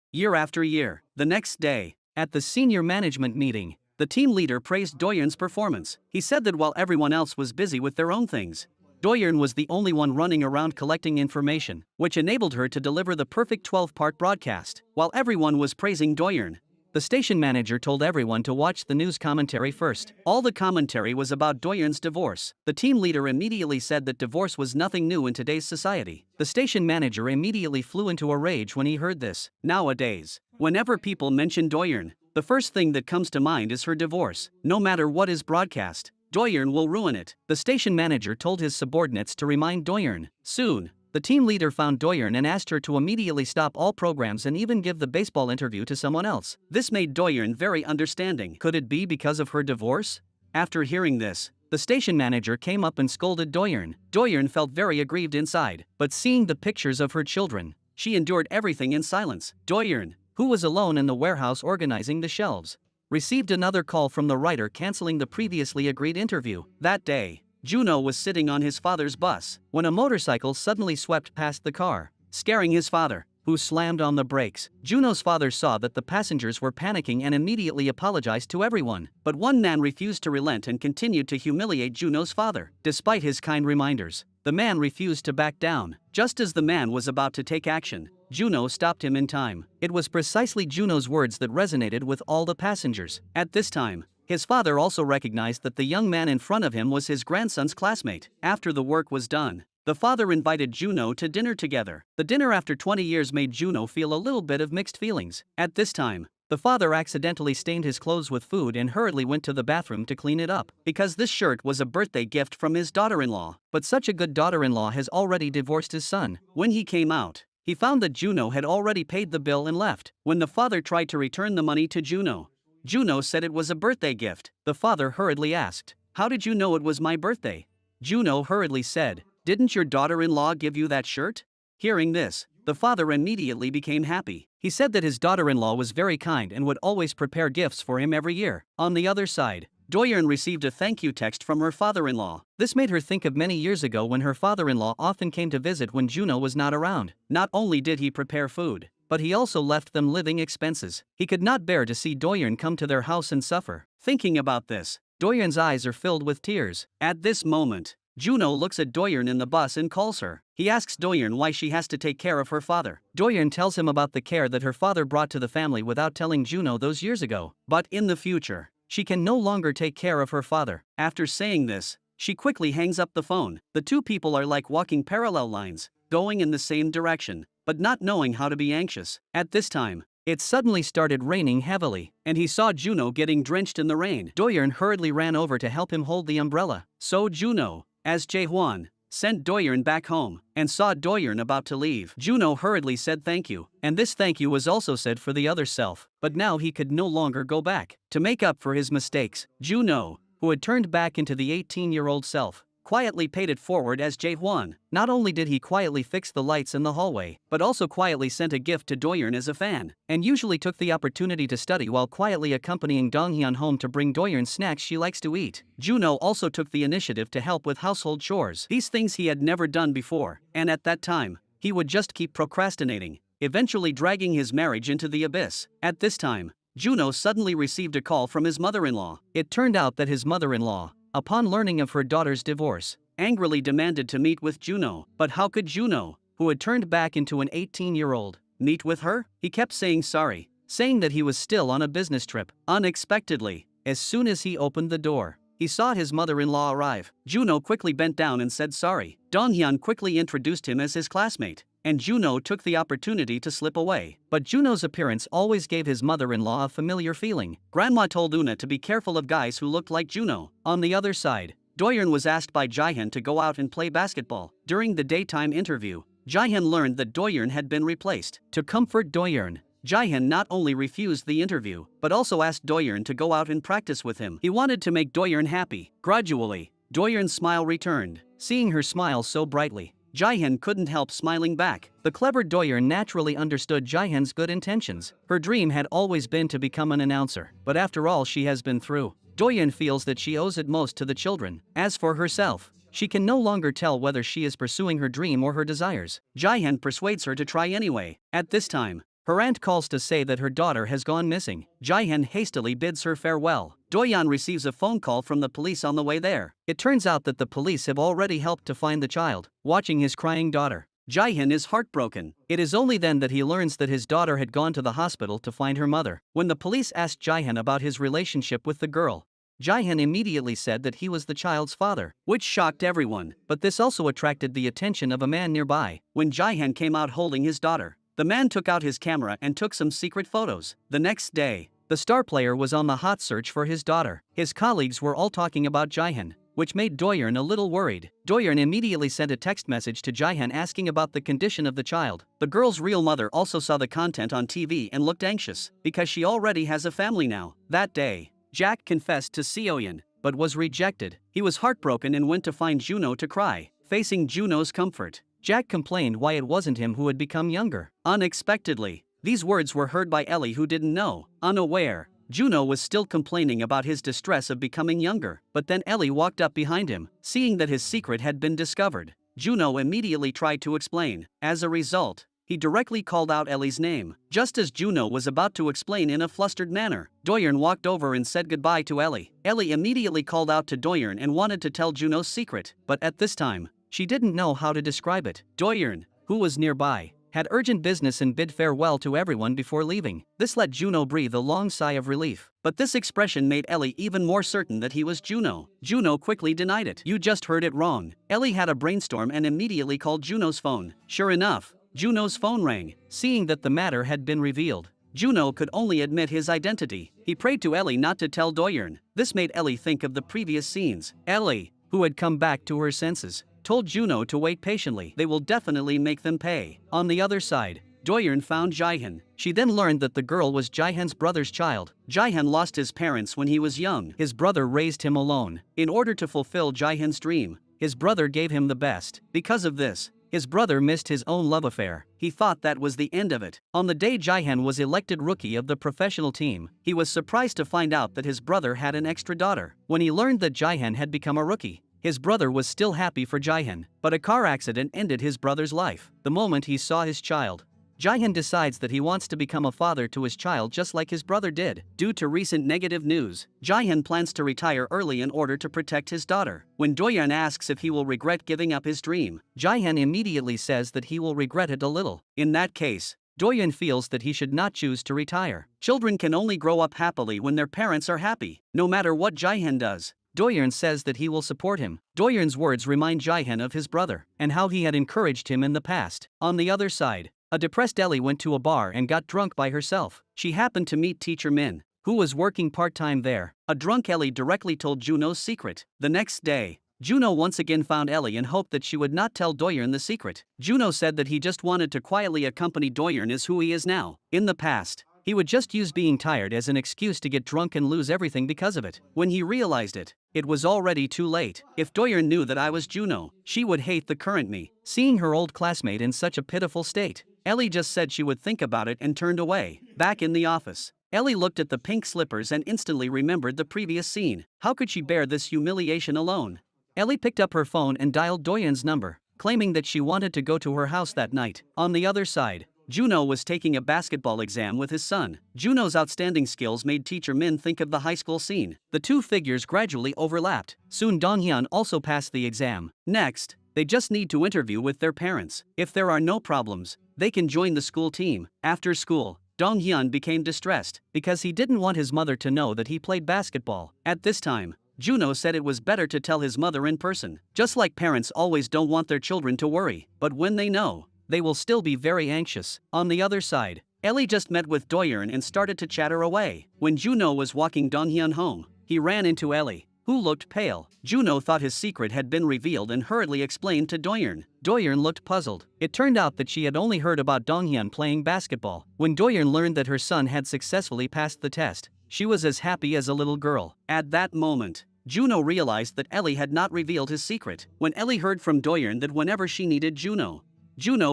Year after year, the next day, at the senior management meeting, the team leader praised Doyeon's performance. He said that while everyone else was busy with their own things, Doyeon was the only one running around collecting information, which enabled her to deliver the perfect 12-part broadcast. While everyone was praising Doyeon, the station manager told everyone to watch the news commentary first. All the commentary was about Doyeon's divorce. The team leader immediately said that divorce was nothing new in today's society. The station manager immediately flew into a rage when he heard this. Nowadays, whenever people mention Doyeon, the first thing that comes to mind is her divorce. No matter what is broadcast, Doyeon will ruin it. The station manager told his subordinates to remind Doyeon. Soon, the team leader found Doyeon and asked her to immediately stop all programs and even give the baseball interview to someone else. This made Doyeon very understanding. Could it be because of her divorce? After hearing this, the station manager came up and scolded Doyeon. Doyeon felt very aggrieved inside, but seeing the pictures of her children, she endured everything in silence. Doyeon, who was alone in the warehouse organizing the shelves, received another call from the writer canceling the previously agreed interview. That day, Juno was sitting on his father's bus when a motorcycle suddenly swept past the car, scaring his father, who slammed on the brakes. Juno's father saw that the passengers were panicking and immediately apologized to everyone. But one man refused to relent and continued to humiliate Juno's father. Despite his kind reminders, the man refused to back down. Just as the man was about to take action, Juno stopped him in time. It was precisely Juno's words that resonated with all the passengers. At this time, his father also recognized that the young man in front of him was his grandson's classmate. After the work was done, the father invited Juno to dinner together. The dinner after 20 years made Juno feel a little bit of mixed feelings. At this time, the father accidentally stained his clothes with food and hurriedly went to the bathroom to clean it up, because this shirt was a birthday gift from his daughter-in-law. But such a good daughter-in-law has already divorced his son. When he came out, he found that Juno had already paid the bill and left. When the father tried to return the money to Juno, Juno said it was a birthday gift. The father hurriedly asked, "How did you know it was my birthday?" Juno hurriedly said, "Didn't your daughter-in-law give you that shirt?" Hearing this, the father immediately became happy. He said that his daughter-in-law was very kind and would always prepare gifts for him every year. On the other side, Doyeon received a thank you text from her father-in-law. This made her think of many years ago when her father-in-law often came to visit when Juno was not around. Not only did he prepare food, but he also left them living expenses. He could not bear to see Doyeon come to their house and suffer. Thinking about this, Doyeon's eyes are filled with tears. At this moment, Juno looks at Doyeon in the bus and calls her. He asks Doyeon why she has to take care of her father. Doyeon tells him about the care that her father brought to the family without telling Juno those years ago. But in the future, she can no longer take care of her father. After saying this, she quickly hangs up the phone. The two people are like walking parallel lines, going in the same direction, but not knowing how to be anxious. At this time, it suddenly started raining heavily, and he saw Juno getting drenched in the rain. Doyeon hurriedly ran over to help him hold the umbrella. So Juno, as Jae-hwan, sent Doyeon back home, and saw Doyeon about to leave. Juno hurriedly said thank you, and this thank you was also said for the other self, but now he could no longer go back. To make up for his mistakes, Juno, who had turned back into the 18-year-old self, quietly paid it forward as Jae-hwan. Not only did he quietly fix the lights in the hallway, but also quietly sent a gift to Doyeon as a fan, and usually took the opportunity to study while quietly accompanying Donghyun home to bring Doyeon snacks she likes to eat. Juno also took the initiative to help with household chores. These things he had never done before, and at that time, he would just keep procrastinating, eventually dragging his marriage into the abyss. At this time, Juno suddenly received a call from his mother-in-law. It turned out that his mother-in-law, upon learning of her daughter's divorce, angrily demanded to meet with Juno. But how could Juno, who had turned back into an 18-year-old, meet with her? He kept saying sorry, saying that he was still on a business trip. Unexpectedly, as soon as he opened the door, he saw his mother-in-law arrive. Juno quickly bent down and said sorry. Donghyun quickly introduced him as his classmate, and Juno took the opportunity to slip away. But Juno's appearance always gave his mother-in-law a familiar feeling. Grandma told Una to be careful of guys who looked like Juno. On the other side, Doyeon was asked by Jaehyun to go out and play basketball. During the daytime interview, Jaehyun learned that Doyeon had been replaced. To comfort Doyeon, Jaehyun not only refused the interview, but also asked Doyeon to go out and practice with him. He wanted to make Doyeon happy. Gradually, Doyeon's smile returned. Seeing her smile so brightly, Jaehyun couldn't help smiling back. The clever Doyeon naturally understood Jaehyun's good intentions. Her dream had always been to become an announcer, but after all she has been through, Doyeon feels that she owes it most to the children. As for herself, she can no longer tell whether she is pursuing her dream or her desires. Jaehyun persuades her to try anyway. At this time, her aunt calls to say that her daughter has gone missing. Jaehyun hastily bids her farewell. Doyeon receives a phone call from the police on the way there. It turns out that the police have already helped to find the child. Watching his crying daughter, Jaehyun is heartbroken. It is only then that he learns that his daughter had gone to the hospital to find her mother. When the police asked Jaehyun about his relationship with the girl, Jaehyun immediately said that he was the child's father, which shocked everyone, but this also attracted the attention of a man nearby. When Jaehyun came out holding his daughter, the man took out his camera and took some secret photos. The next day, the star player was on the hot search for his daughter. His colleagues were all talking about Jaehyun, which made Doyeon a little worried. Doyeon immediately sent a text message to Jaehyun asking about the condition of the child. The girl's real mother also saw the content on TV and looked anxious, because she already has a family now. That day, Jack confessed to Seoyeon, but was rejected. He was heartbroken and went to find Juno to cry. Facing Juno's comfort, Jack complained why it wasn't him who had become younger. Unexpectedly, these words were heard by Ellie, who didn't know. Unaware, Juno was still complaining about his distress of becoming younger, but then Ellie walked up behind him. Seeing that his secret had been discovered, Juno immediately tried to explain. As a result, he directly called out Ellie's name. Just as Juno was about to explain in a flustered manner, Doyeon walked over and said goodbye to Ellie. Ellie immediately called out to Doyeon and wanted to tell Juno's secret, but at this time, she didn't know how to describe it. Doyeon, who was nearby, had urgent business and bid farewell to everyone before leaving. This let Juno breathe a long sigh of relief. But this expression made Ellie even more certain that he was Juno. Juno quickly denied it. You just heard it wrong. Ellie had a brainstorm and immediately called Juno's phone. Sure enough, Juno's phone rang. Seeing that the matter had been revealed, Juno could only admit his identity. He prayed to Ellie not to tell Doyeon. This made Ellie think of the previous scenes. Ellie, who had come back to her senses, told Juno to wait patiently. They will definitely make them pay. On the other side, Doyeon found Jaehyun. She then learned that the girl was Jaehyun's brother's child. Jaehyun lost his parents when he was young. His brother raised him alone. In order to fulfill Jaehyun's dream, his brother gave him the best. Because of this, his brother missed his own love affair. He thought that was the end of it. On the day Jaehyun was elected rookie of the professional team, he was surprised to find out that his brother had an extra daughter. When he learned that Jaehyun had become a rookie, his brother was still happy for Jaehyun, but a car accident ended his brother's life. The moment he saw his child, Jaehyun decides that he wants to become a father to his child just like his brother did. Due to recent negative news, Jaehyun plans to retire early in order to protect his daughter. When Doyeon asks if he will regret giving up his dream, Jaehyun immediately says that he will regret it a little. In that case, Doyeon feels that he should not choose to retire. Children can only grow up happily when their parents are happy. No matter what Jaehyun does, Doyeon says that he will support him. Doyeon's words remind Jaehyun of his brother and how he had encouraged him in the past. On the other side, a depressed Ellie went to a bar and got drunk by herself. She happened to meet teacher Min, who was working part-time there. A drunk Ellie directly told Juno's secret. The next day, Juno once again found Ellie and hoped that she would not tell Doyeon the secret. Juno said that he just wanted to quietly accompany Doyeon as who he is now. In the past, he would just use being tired as an excuse to get drunk and lose everything because of it. When he realized it, it was already too late. If Doyeon knew that I was Juno, she would hate the current me. Seeing her old classmate in such a pitiful state, Ellie just said she would think about it and turned away. Back in the office, Ellie looked at the pink slippers and instantly remembered the previous scene. How could she bear this humiliation alone? Ellie picked up her phone and dialed Doyeon's number, claiming that she wanted to go to her house that night. On the other side, Juno was taking a basketball exam with his son. Juno's outstanding skills made teacher Min think of the high school scene. The two figures gradually overlapped. Soon Donghyun also passed the exam. Next, they just need to interview with their parents. If there are no problems, they can join the school team. After school, Donghyun became distressed because he didn't want his mother to know that he played basketball. At this time, Juno said it was better to tell his mother in person. Just like parents always don't want their children to worry, but when they know, they will still be very anxious. On the other side, Ellie just met with Doyeon and started to chatter away. When Juno was walking Donghyun home, he ran into Ellie, who looked pale. Juno thought his secret had been revealed and hurriedly explained to Doyeon. Doyeon looked puzzled. It turned out that she had only heard about Donghyun playing basketball. When Doyeon learned that her son had successfully passed the test, she was as happy as a little girl. At that moment, Juno realized that Ellie had not revealed his secret. When Ellie heard from Doyeon that whenever she needed Juno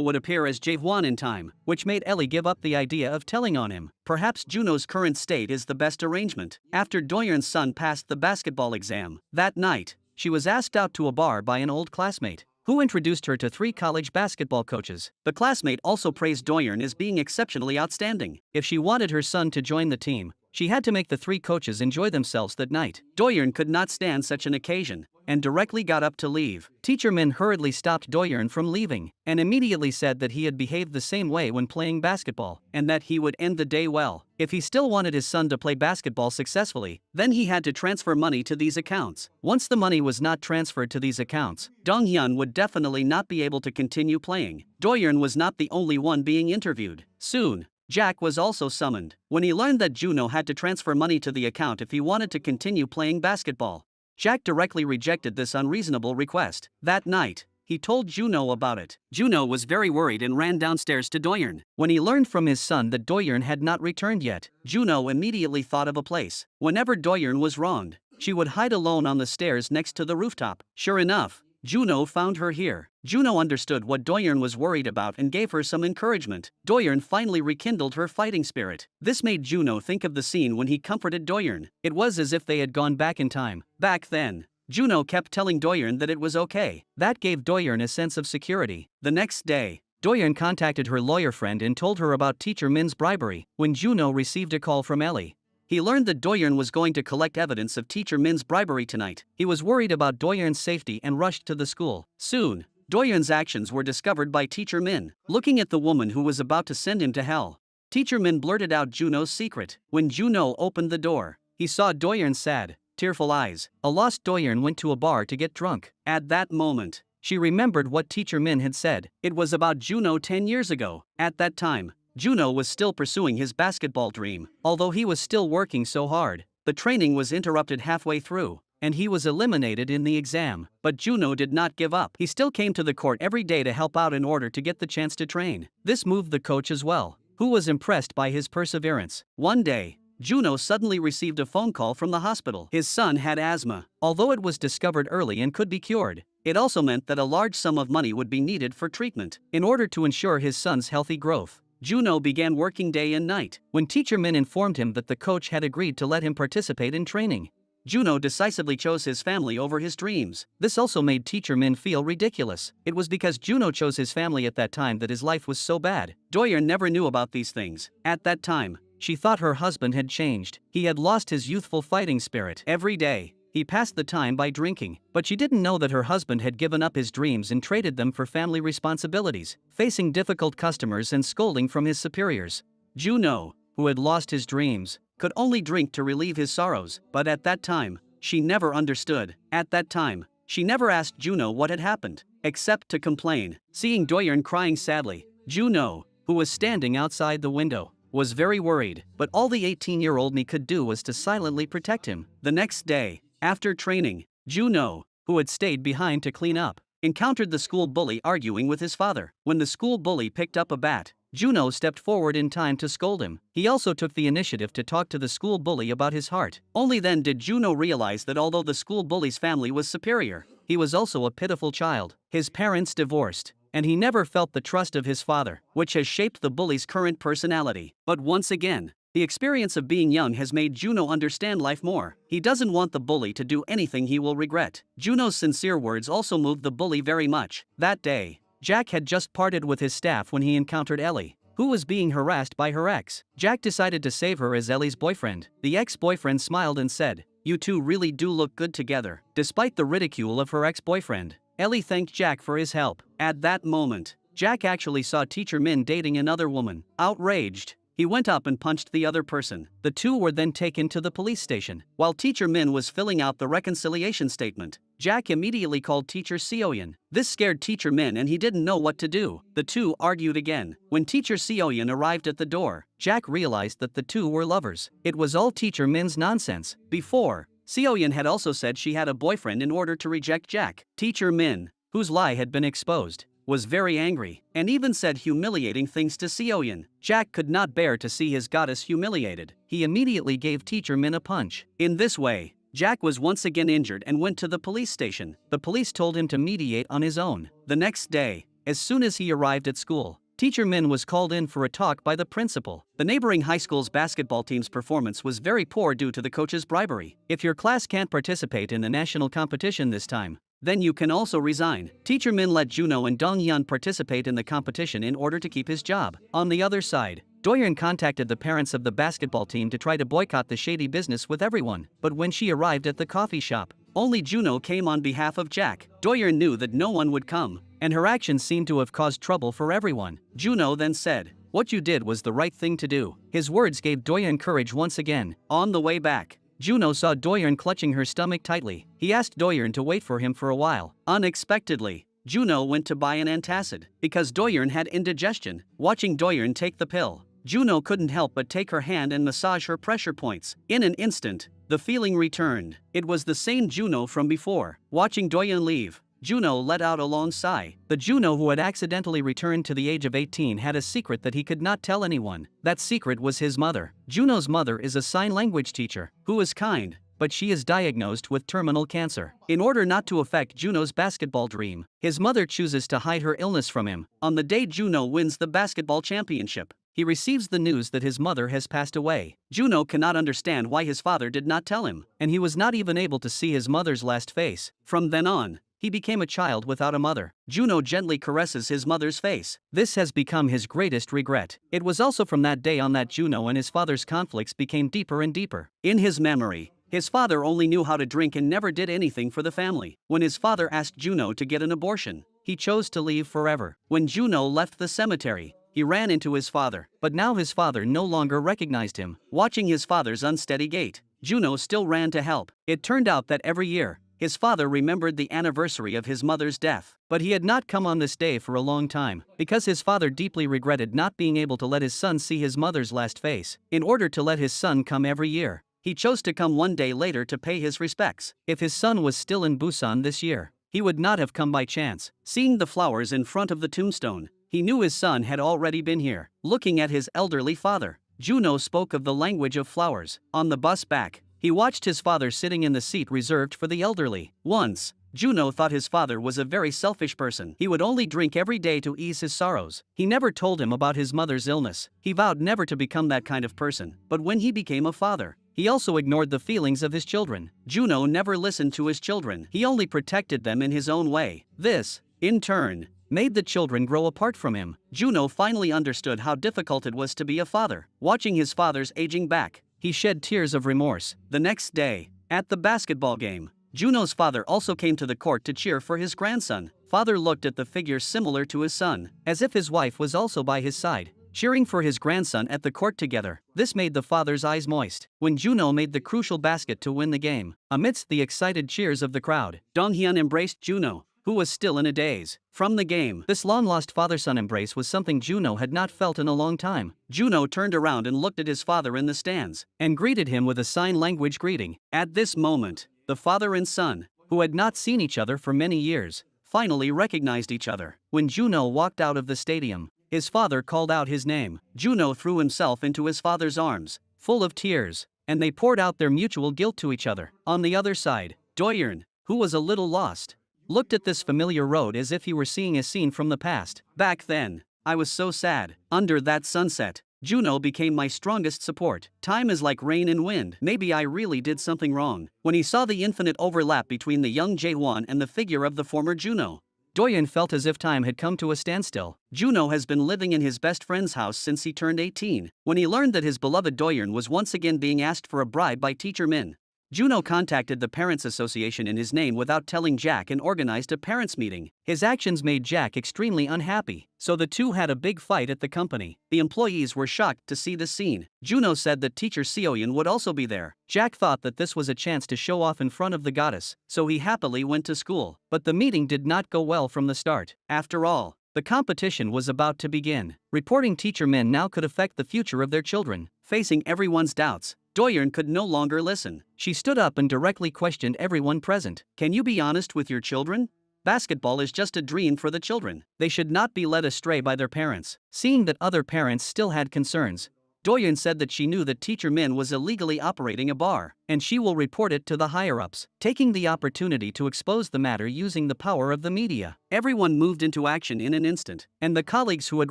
would appear as Jaehwan in time, which made Ellie give up the idea of telling on him. Perhaps Juno's current state is the best arrangement. After Doyeon's son passed the basketball exam, that night, she was asked out to a bar by an old classmate, who introduced her to 3 college basketball coaches. The classmate also praised Doyeon as being exceptionally outstanding. If she wanted her son to join the team, she had to make the 3 coaches enjoy themselves that night. Doyeon could not stand such an occasion, and directly got up to leave. Teacher Min hurriedly stopped Doyeon from leaving, and immediately said that he had behaved the same way when playing basketball, and that he would end the day well. If he still wanted his son to play basketball successfully, then he had to transfer money to these accounts. Once the money was not transferred to these accounts, Donghyun would definitely not be able to continue playing. Doyeon was not the only one being interviewed. Soon, Jack was also summoned. When he learned that Juno had to transfer money to the account if he wanted to continue playing basketball, Jack directly rejected this unreasonable request. That night, he told Juno about it. Juno was very worried and ran downstairs to Doyeon. When he learned from his son that Doyeon had not returned yet, Juno immediately thought of a place. Whenever Doyeon was wronged, she would hide alone on the stairs next to the rooftop. Sure enough, Juno found her here. Juno understood what Doyeon was worried about and gave her some encouragement. Doyeon finally rekindled her fighting spirit. This made Juno think of the scene when he comforted Doyeon. It was as if they had gone back in time. Back then, Juno kept telling Doyeon that it was okay. That gave Doyeon a sense of security. The next day, Doyeon contacted her lawyer friend and told her about teacher Min's bribery. When Juno received a call from Ellie, he learned that Doyeon was going to collect evidence of teacher Min's bribery tonight. He was worried about Doyeon's safety and rushed to the school. Soon, Doyeon's actions were discovered by teacher Min. Looking at the woman who was about to send him to hell, teacher Min blurted out Juno's secret. When Juno opened the door, he saw Doyeon's sad, tearful eyes. A lost Doyeon went to a bar to get drunk. At that moment, she remembered what teacher Min had said. It was about Juno 10 years ago. At that time, Juno was still pursuing his basketball dream. Although he was still working so hard, the training was interrupted halfway through, and he was eliminated in the exam. But Juno did not give up. He still came to the court every day to help out in order to get the chance to train. This moved the coach as well, who was impressed by his perseverance. One day, Juno suddenly received a phone call from the hospital. His son had asthma. Although it was discovered early and could be cured, it also meant that a large sum of money would be needed for treatment. In order to ensure his son's healthy growth, Juno began working day and night. When teacher Min informed him that the coach had agreed to let him participate in training, Juno decisively chose his family over his dreams. This also made Teacher Min feel ridiculous. It was because Juno chose his family at that time that his life was so bad. Doyeon never knew about these things. At that time, she thought her husband had changed. He had lost his youthful fighting spirit. Every day, he passed the time by drinking, but she didn't know that her husband had given up his dreams and traded them for family responsibilities, facing difficult customers and scolding from his superiors. Juno, who had lost his dreams, could only drink to relieve his sorrows, but at that time, she never understood. At that time, she never asked Juno what had happened, except to complain. Seeing Doyeon crying sadly, Juno, who was standing outside the window, was very worried, but all the 18-year-old me could do was to silently protect him. The next day, after training, Juno, who had stayed behind to clean up, encountered the school bully arguing with his father. When the school bully picked up a bat, Juno stepped forward in time to scold him. He also took the initiative to talk to the school bully about his heart. Only then did Juno realize that although the school bully's family was superior, he was also a pitiful child. His parents divorced, and he never felt the trust of his father, which has shaped the bully's current personality. But once again, the experience of being young has made Juno understand life more. He doesn't want the bully to do anything he will regret. Juno's sincere words also moved the bully very much. That day, Jack had just parted with his staff when he encountered Ellie, who was being harassed by her ex. Jack decided to save her as Ellie's boyfriend. The ex-boyfriend smiled and said, "You two really do look good together." Despite the ridicule of her ex-boyfriend, Ellie thanked Jack for his help. At that moment, Jack actually saw Teacher Min dating another woman. Outraged, he went up and punched the other person. The two were then taken to the police station. While Teacher Min was filling out the reconciliation statement, Jack immediately called Teacher Seoyeon. This scared Teacher Min and he didn't know what to do. The two argued again. When Teacher Seoyeon arrived at the door, Jack realized that the two were lovers. It was all Teacher Min's nonsense. Before, Seoyeon had also said she had a boyfriend in order to reject Jack. Teacher Min, whose lie had been exposed, was very angry, and even said humiliating things to Seoyeon. Jack could not bear to see his goddess humiliated. He immediately gave Teacher Min a punch. In this way, Jack was once again injured and went to the police station. The police told him to mediate on his own. The next day, as soon as he arrived at school, Teacher Min was called in for a talk by the principal. The neighboring high school's basketball team's performance was very poor due to the coach's bribery. If your class can't participate in the national competition this time, then you can also resign. Teacher Min let Juno and Donghyun participate in the competition in order to keep his job. On the other side, Doyeon contacted the parents of the basketball team to try to boycott the shady business with everyone. But when she arrived at the coffee shop, only Juno came on behalf of Jack. Doyeon knew that no one would come, and her actions seemed to have caused trouble for everyone. Juno then said, "What you did was the right thing to do." His words gave Doyeon courage once again. On the way back, Juno saw Doyeon clutching her stomach tightly. He asked Doyeon to wait for him for a while. Unexpectedly, Juno went to buy an antacid because Doyeon had indigestion. Watching Doyeon take the pill, Juno couldn't help but take her hand and massage her pressure points. In an instant, the feeling returned. It was the same Juno from before. Watching Doyeon leave, Juno let out a long sigh. The Juno who had accidentally returned to the age of 18 had a secret that he could not tell anyone. That secret was his mother. Juno's mother is a sign language teacher who is kind, but she is diagnosed with terminal cancer. In order not to affect Juno's basketball dream, his mother chooses to hide her illness from him. On the day Juno wins the basketball championship, he receives the news that his mother has passed away. Juno cannot understand why his father did not tell him, and he was not even able to see his mother's last face. From then on, he became a child without a mother. Juno gently caresses his mother's face. This has become his greatest regret. It was also from that day on that Juno and his father's conflicts became deeper and deeper. In his memory, his father only knew how to drink and never did anything for the family. When his father asked Juno to get an abortion, he chose to leave forever. When Juno left the cemetery, he ran into his father, but now his father no longer recognized him. Watching his father's unsteady gait, Juno still ran to help. It turned out that every year, his father remembered the anniversary of his mother's death, but he had not come on this day for a long time, because his father deeply regretted not being able to let his son see his mother's last face. In order to let his son come every year, he chose to come one day later to pay his respects. If his son was still in Busan this year, he would not have come by chance. Seeing the flowers in front of the tombstone, he knew his son had already been here. Looking at his elderly father, Juno spoke of the language of flowers. On the bus back, he watched his father sitting in the seat reserved for the elderly. Once, Juno thought his father was a very selfish person. He would only drink every day to ease his sorrows. He never told him about his mother's illness. He vowed never to become that kind of person. But when he became a father, He also ignored the feelings of his children. Juno never listened to his children. He only protected them in his own way. This, in turn, made the children grow apart from him. Juno finally understood how difficult it was to be a father. Watching his father's aging back, he shed tears of remorse. The next day, at the basketball game, Juno's father also came to the court to cheer for his grandson. Father looked at the figure similar to his son, as if his wife was also by his side, cheering for his grandson at the court together. This made the father's eyes moist. When Juno made the crucial basket to win the game, amidst the excited cheers of the crowd, Donghyun embraced Juno, who was still in a daze from the game. This long-lost father-son embrace was something Juno had not felt in a long time. Juno turned around and looked at his father in the stands, and greeted him with a sign language greeting. At this moment, the father and son, who had not seen each other for many years, finally recognized each other. When Juno walked out of the stadium, his father called out his name. Juno threw himself into his father's arms, full of tears, and they poured out their mutual guilt to each other. On the other side, Doyeon, who was a little lost, looked at this familiar road as if he were seeing a scene from the past. Back then, I was so sad. Under that sunset, Juno became my strongest support. Time is like rain and wind. Maybe I really did something wrong. When he saw the infinite overlap between the young Jaewon and the figure of the former Juno, Doyeon felt as if time had come to a standstill. Juno has been living in his best friend's house since he turned 18. When he learned that his beloved Doyeon was once again being asked for a bribe by teacher Min, Juno contacted the Parents Association in his name without telling Jack and organized a parents' meeting. His actions made Jack extremely unhappy, so the two had a big fight at the company. The employees were shocked to see this scene. Juno said that teacher Seoyeon would also be there. Jack thought that this was a chance to show off in front of the goddess, so he happily went to school. But the meeting did not go well from the start. After all, the competition was about to begin. Reporting teacher Min now could affect the future of their children. Facing everyone's doubts, Doyeon could no longer listen. She stood up and directly questioned everyone present. Can you be honest with your children? Basketball is just a dream for the children. They should not be led astray by their parents. Seeing that other parents still had concerns, Doyeon said that she knew that teacher Min was illegally operating a bar, and she will report it to the higher-ups, taking the opportunity to expose the matter using the power of the media. Everyone moved into action in an instant, and the colleagues who had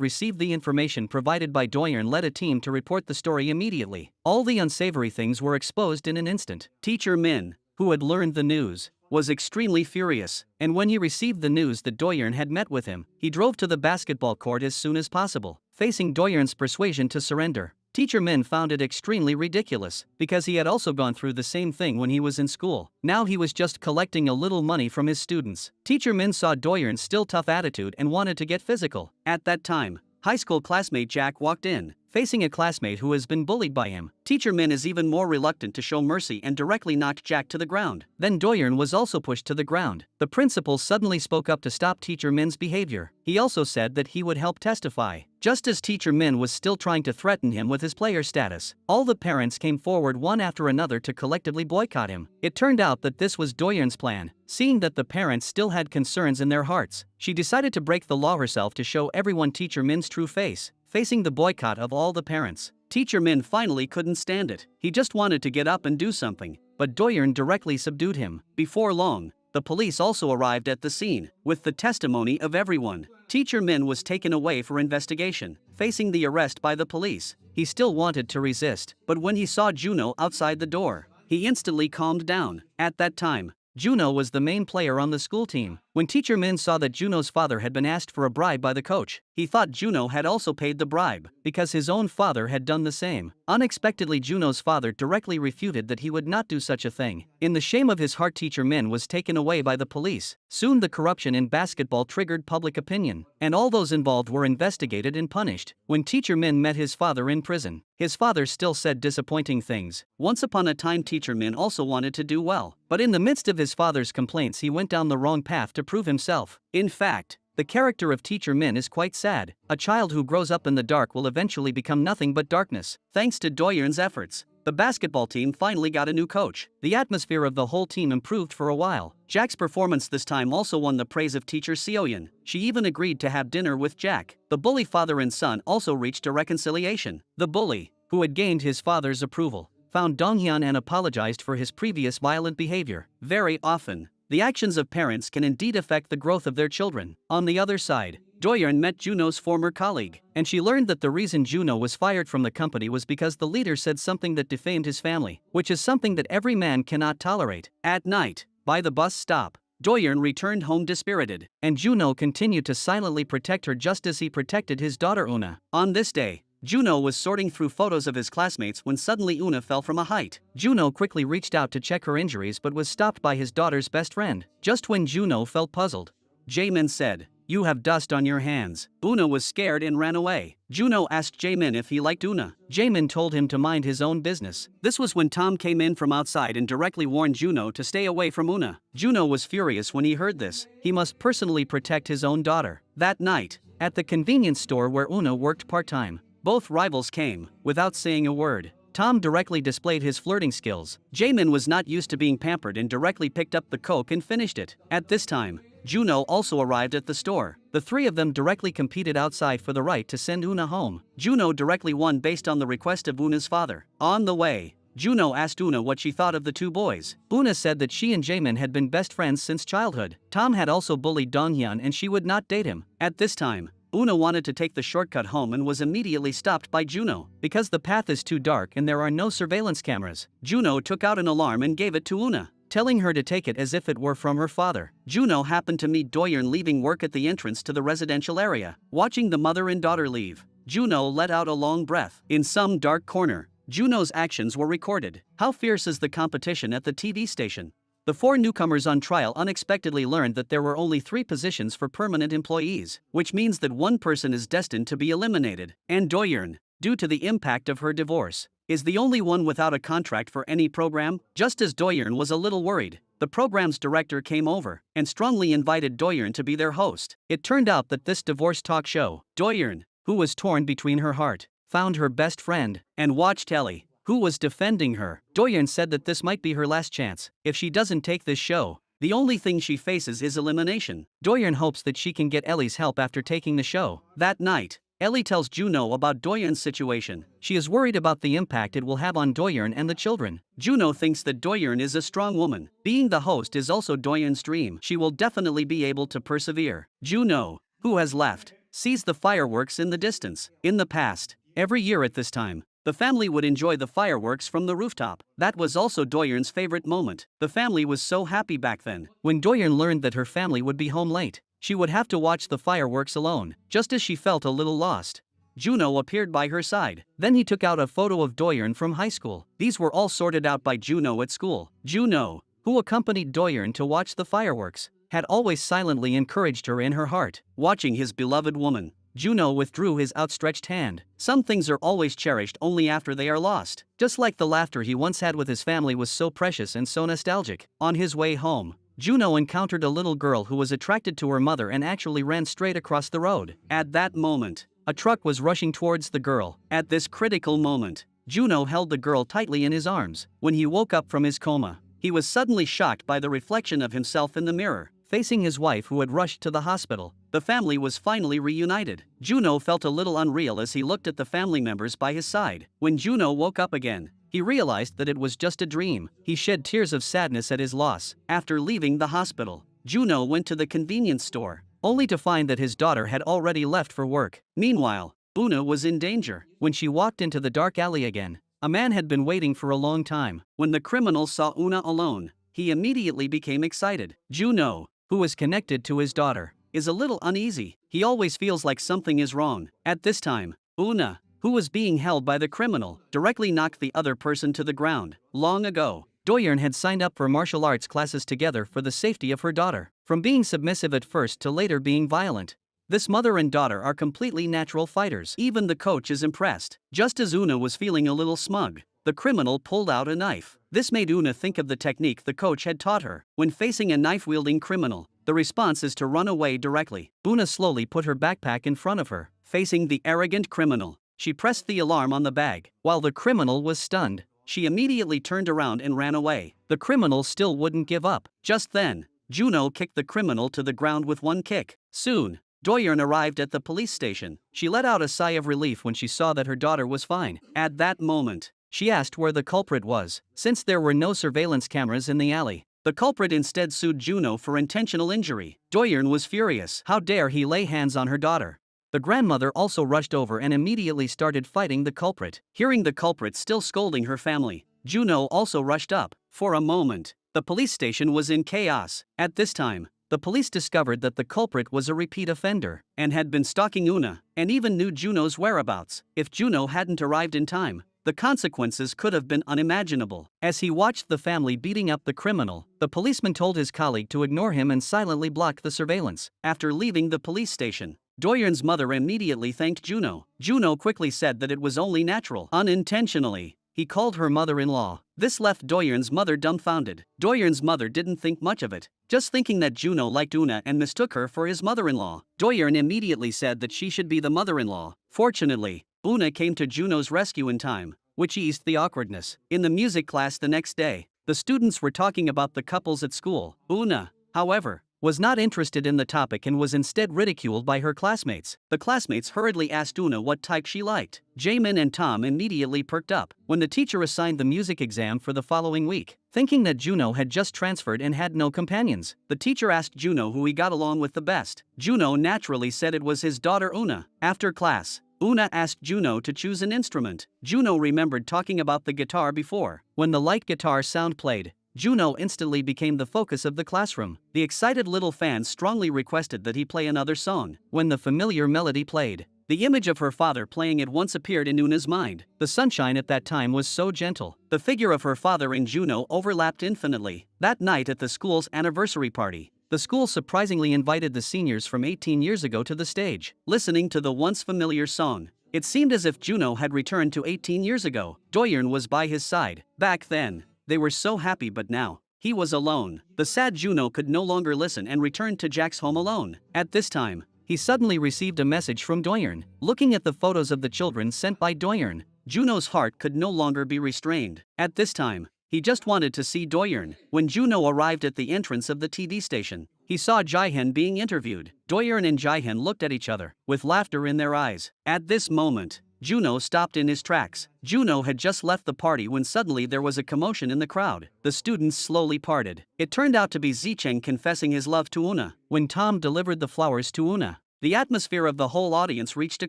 received the information provided by Doyeon led a team to report the story immediately. All the unsavory things were exposed in an instant. Teacher Min, who had learned the news, was extremely furious, and when he received the news that Doyeon had met with him, he drove to the basketball court as soon as possible. Facing Doyeon's persuasion to surrender, teacher Min found it extremely ridiculous, because he had also gone through the same thing when he was in school. Now he was just collecting a little money from his students. Teacher Min saw Doyeon's still tough attitude and wanted to get physical. At that time, high school classmate Jack walked in. Facing a classmate who has been bullied by him, teacher Min is even more reluctant to show mercy and directly knocked Jack to the ground. Then Doyeon was also pushed to the ground. The principal suddenly spoke up to stop teacher Min's behavior. He also said that he would help testify. Just as teacher Min was still trying to threaten him with his player status, all the parents came forward one after another to collectively boycott him. It turned out that this was Doyeon's plan. Seeing that the parents still had concerns in their hearts, she decided to break the law herself to show everyone teacher Min's true face. Facing the boycott of all the parents, teacher Min finally couldn't stand it. He just wanted to get up and do something, but Doyeon directly subdued him. Before long, the police also arrived at the scene. With the testimony of everyone, teacher Min was taken away for investigation. Facing the arrest by the police, he still wanted to resist, but when he saw Juno outside the door, he instantly calmed down. At that time, Juno was the main player on the school team. When teacher Min saw that Juno's father had been asked for a bribe by the coach, he thought Juno had also paid the bribe, because his own father had done the same. Unexpectedly, Juno's father directly refuted that he would not do such a thing. In the shame of his heart, teacher Min was taken away by the police. Soon the corruption in basketball triggered public opinion, and all those involved were investigated and punished. When teacher Min met his father in prison, his father still said disappointing things. Once upon a time, teacher Min also wanted to do well, but in the midst of his father's complaints, he went down the wrong path to prove himself. In fact, the character of teacher Min is quite sad. A child who grows up in the dark will eventually become nothing but darkness. Thanks to Doyeon's efforts, the basketball team finally got a new coach. The atmosphere of the whole team improved for a while. Jack's performance this time also won the praise of teacher Seoyeon. She even agreed to have dinner with Jack. The bully father and son also reached a reconciliation. The bully, who had gained his father's approval, found Donghyun and apologized for his previous violent behavior. Very often, the actions of parents can indeed affect the growth of their children. On the other side, Do-yeon met Juno's former colleague, and she learned that the reason Juno was fired from the company was because the leader said something that defamed his family, which is something that every man cannot tolerate. At night, by the bus stop, Do-yeon returned home dispirited, and Juno continued to silently protect her just as he protected his daughter Una. On this day, Juno was sorting through photos of his classmates when suddenly Una fell from a height. Juno quickly reached out to check her injuries but was stopped by his daughter's best friend. Just when Juno felt puzzled, Jaemin said, "You have dust on your hands." Una was scared and ran away. Juno asked Jaemin if he liked Una. Jaemin told him to mind his own business. This was when Tom came in from outside and directly warned Juno to stay away from Una. Juno was furious when he heard this. He must personally protect his own daughter. That night, at the convenience store where Una worked part-time, both rivals came, without saying a word. Tom directly displayed his flirting skills. Jaemin was not used to being pampered and directly picked up the coke and finished it. At this time, Juno also arrived at the store. The three of them directly competed outside for the right to send Una home. Juno directly won based on the request of Una's father. On the way, Juno asked Una what she thought of the two boys. Una said that she and Jaemin had been best friends since childhood. Tom had also bullied Donghyun and she would not date him. At this time, Una wanted to take the shortcut home and was immediately stopped by Juno. Because the path is too dark and there are no surveillance cameras, Juno took out an alarm and gave it to Una, telling her to take it as if it were from her father. Juno happened to meet Do-yeon leaving work at the entrance to the residential area. Watching the mother and daughter leave, Juno let out a long breath. In some dark corner, Juno's actions were recorded. How fierce is the competition at the TV station? The four newcomers on trial unexpectedly learned that there were only 3 positions for permanent employees, which means that one person is destined to be eliminated. And Do-yeon, due to the impact of her divorce, is the only one without a contract for any program. Just as Do-yeon was a little worried, the program's director came over and strongly invited Do-yeon to be their host. It turned out that this divorce talk show, Do-yeon, who was torn between her heart, found her best friend, and watched Ellie, who was defending her. Do-yeon said that this might be her last chance. If she doesn't take this show, the only thing she faces is elimination. Do-yeon hopes that she can get Ellie's help after taking the show. That night, Ellie tells Juno about Do-yeon's situation. She is worried about the impact it will have on Do-yeon and the children. Juno thinks that Do-yeon is a strong woman. Being the host is also Do-yeon's dream. She will definitely be able to persevere. Juno, who has left, sees the fireworks in the distance. In the past, every year at this time, the family would enjoy the fireworks from the rooftop. That was also Do-yeon's favorite moment. The family was so happy back then. When Do-yeon learned that her family would be home late, she would have to watch the fireworks alone. Just as she felt a little lost, Juno appeared by her side. Then he took out a photo of Do-yeon from high school. These were all sorted out by Juno at school. Juno, who accompanied Do-yeon to watch the fireworks, had always silently encouraged her in her heart. Watching his beloved woman, Juno withdrew his outstretched hand. Some things are always cherished only after they are lost. Just like the laughter he once had with his family was so precious and so nostalgic. On his way home, Juno encountered a little girl who was attracted to her mother and actually ran straight across the road. At that moment, a truck was rushing towards the girl. At this critical moment, Juno held the girl tightly in his arms. When he woke up from his coma, he was suddenly shocked by the reflection of himself in the mirror, facing his wife who had rushed to the hospital. The family was finally reunited. Juno felt a little unreal as he looked at the family members by his side. When Juno woke up again, he realized that it was just a dream. He shed tears of sadness at his loss. After leaving the hospital, Juno went to the convenience store, only to find that his daughter had already left for work. Meanwhile, Una was in danger. When she walked into the dark alley again, a man had been waiting for a long time. When the criminal saw Una alone, he immediately became excited. Juno, who was connected to his daughter, is a little uneasy. He always feels like something is wrong. At this time, Una, who was being held by the criminal, directly knocked the other person to the ground. Long ago, Do-yeon had signed up for martial arts classes together for the safety of her daughter. From being submissive at first to later being violent, this mother and daughter are completely natural fighters. Even the coach is impressed. Just as Una was feeling a little smug, the criminal pulled out a knife. This made Una think of the technique the coach had taught her. When facing a knife-wielding criminal, the response is to run away directly. Una slowly put her backpack in front of her, facing the arrogant criminal. She pressed the alarm on the bag. While the criminal was stunned, she immediately turned around and ran away. The criminal still wouldn't give up. Just then, Juno kicked the criminal to the ground with one kick. Soon, Do-yeon arrived at the police station. She let out a sigh of relief when she saw that her daughter was fine. At that moment, she asked where the culprit was. Since there were no surveillance cameras in the alley, The culprit instead sued Juno for intentional injury. Doyeon was furious. How dare he lay hands on her daughter? The grandmother also rushed over and immediately started fighting the culprit. Hearing the culprit still scolding her family, Juno also rushed up. For a moment, the police station was in chaos. At this time, the police discovered that the culprit was a repeat offender and had been stalking Una, and even knew Juno's whereabouts. If Juno hadn't arrived in time, the consequences could have been unimaginable. As he watched the family beating up the criminal, the policeman told his colleague to ignore him and silently block the surveillance. After leaving the police station, Doyeon's mother immediately thanked Juno. Juno quickly said that it was only natural. Unintentionally, he called her mother-in-law. This left Doyeon's mother dumbfounded. Doyeon's mother didn't think much of it, just thinking that Juno liked Una and mistook her for his mother-in-law. Doyeon immediately said that she should be the mother-in-law. Fortunately, Una came to Juno's rescue in time, which eased the awkwardness. In the music class the next day, the students were talking about the couples at school. Una, however, was not interested in the topic and was instead ridiculed by her classmates. The classmates hurriedly asked Una what type she liked. Jaemin and Tom immediately perked up when the teacher assigned the music exam for the following week. Thinking that Juno had just transferred and had no companions, the teacher asked Juno who he got along with the best. Juno naturally said it was his daughter Una. After class, Una asked Juno to choose an instrument. Juno remembered talking about the guitar before. When the light guitar sound played, Juno instantly became the focus of the classroom. The excited little fans strongly requested that he play another song. When the familiar melody played, the image of her father playing it once appeared in Una's mind. The sunshine at that time was so gentle. The figure of her father and Juno overlapped infinitely. That night at the school's anniversary party, the school surprisingly invited the seniors from 18 years ago to the stage. Listening to the once familiar song, it seemed as if Juno had returned to 18 years ago. Doyeon was by his side. Back then, they were so happy, but now, he was alone. The sad Juno could no longer listen and returned to Jack's home alone. At this time, he suddenly received a message from Doyeon. Looking at the photos of the children sent by Doyeon, Juno's heart could no longer be restrained. At this time, he just wanted to see Doyeon. When Juno arrived at the entrance of the TV station, he saw Jaehyun being interviewed. Doyeon and Jaehyun looked at each other, with laughter in their eyes. At this moment, Juno stopped in his tracks. Juno had just left the party when suddenly there was a commotion in the crowd. The students slowly parted. It turned out to be Zicheng confessing his love to Una. When Tom delivered the flowers to Una, the atmosphere of the whole audience reached a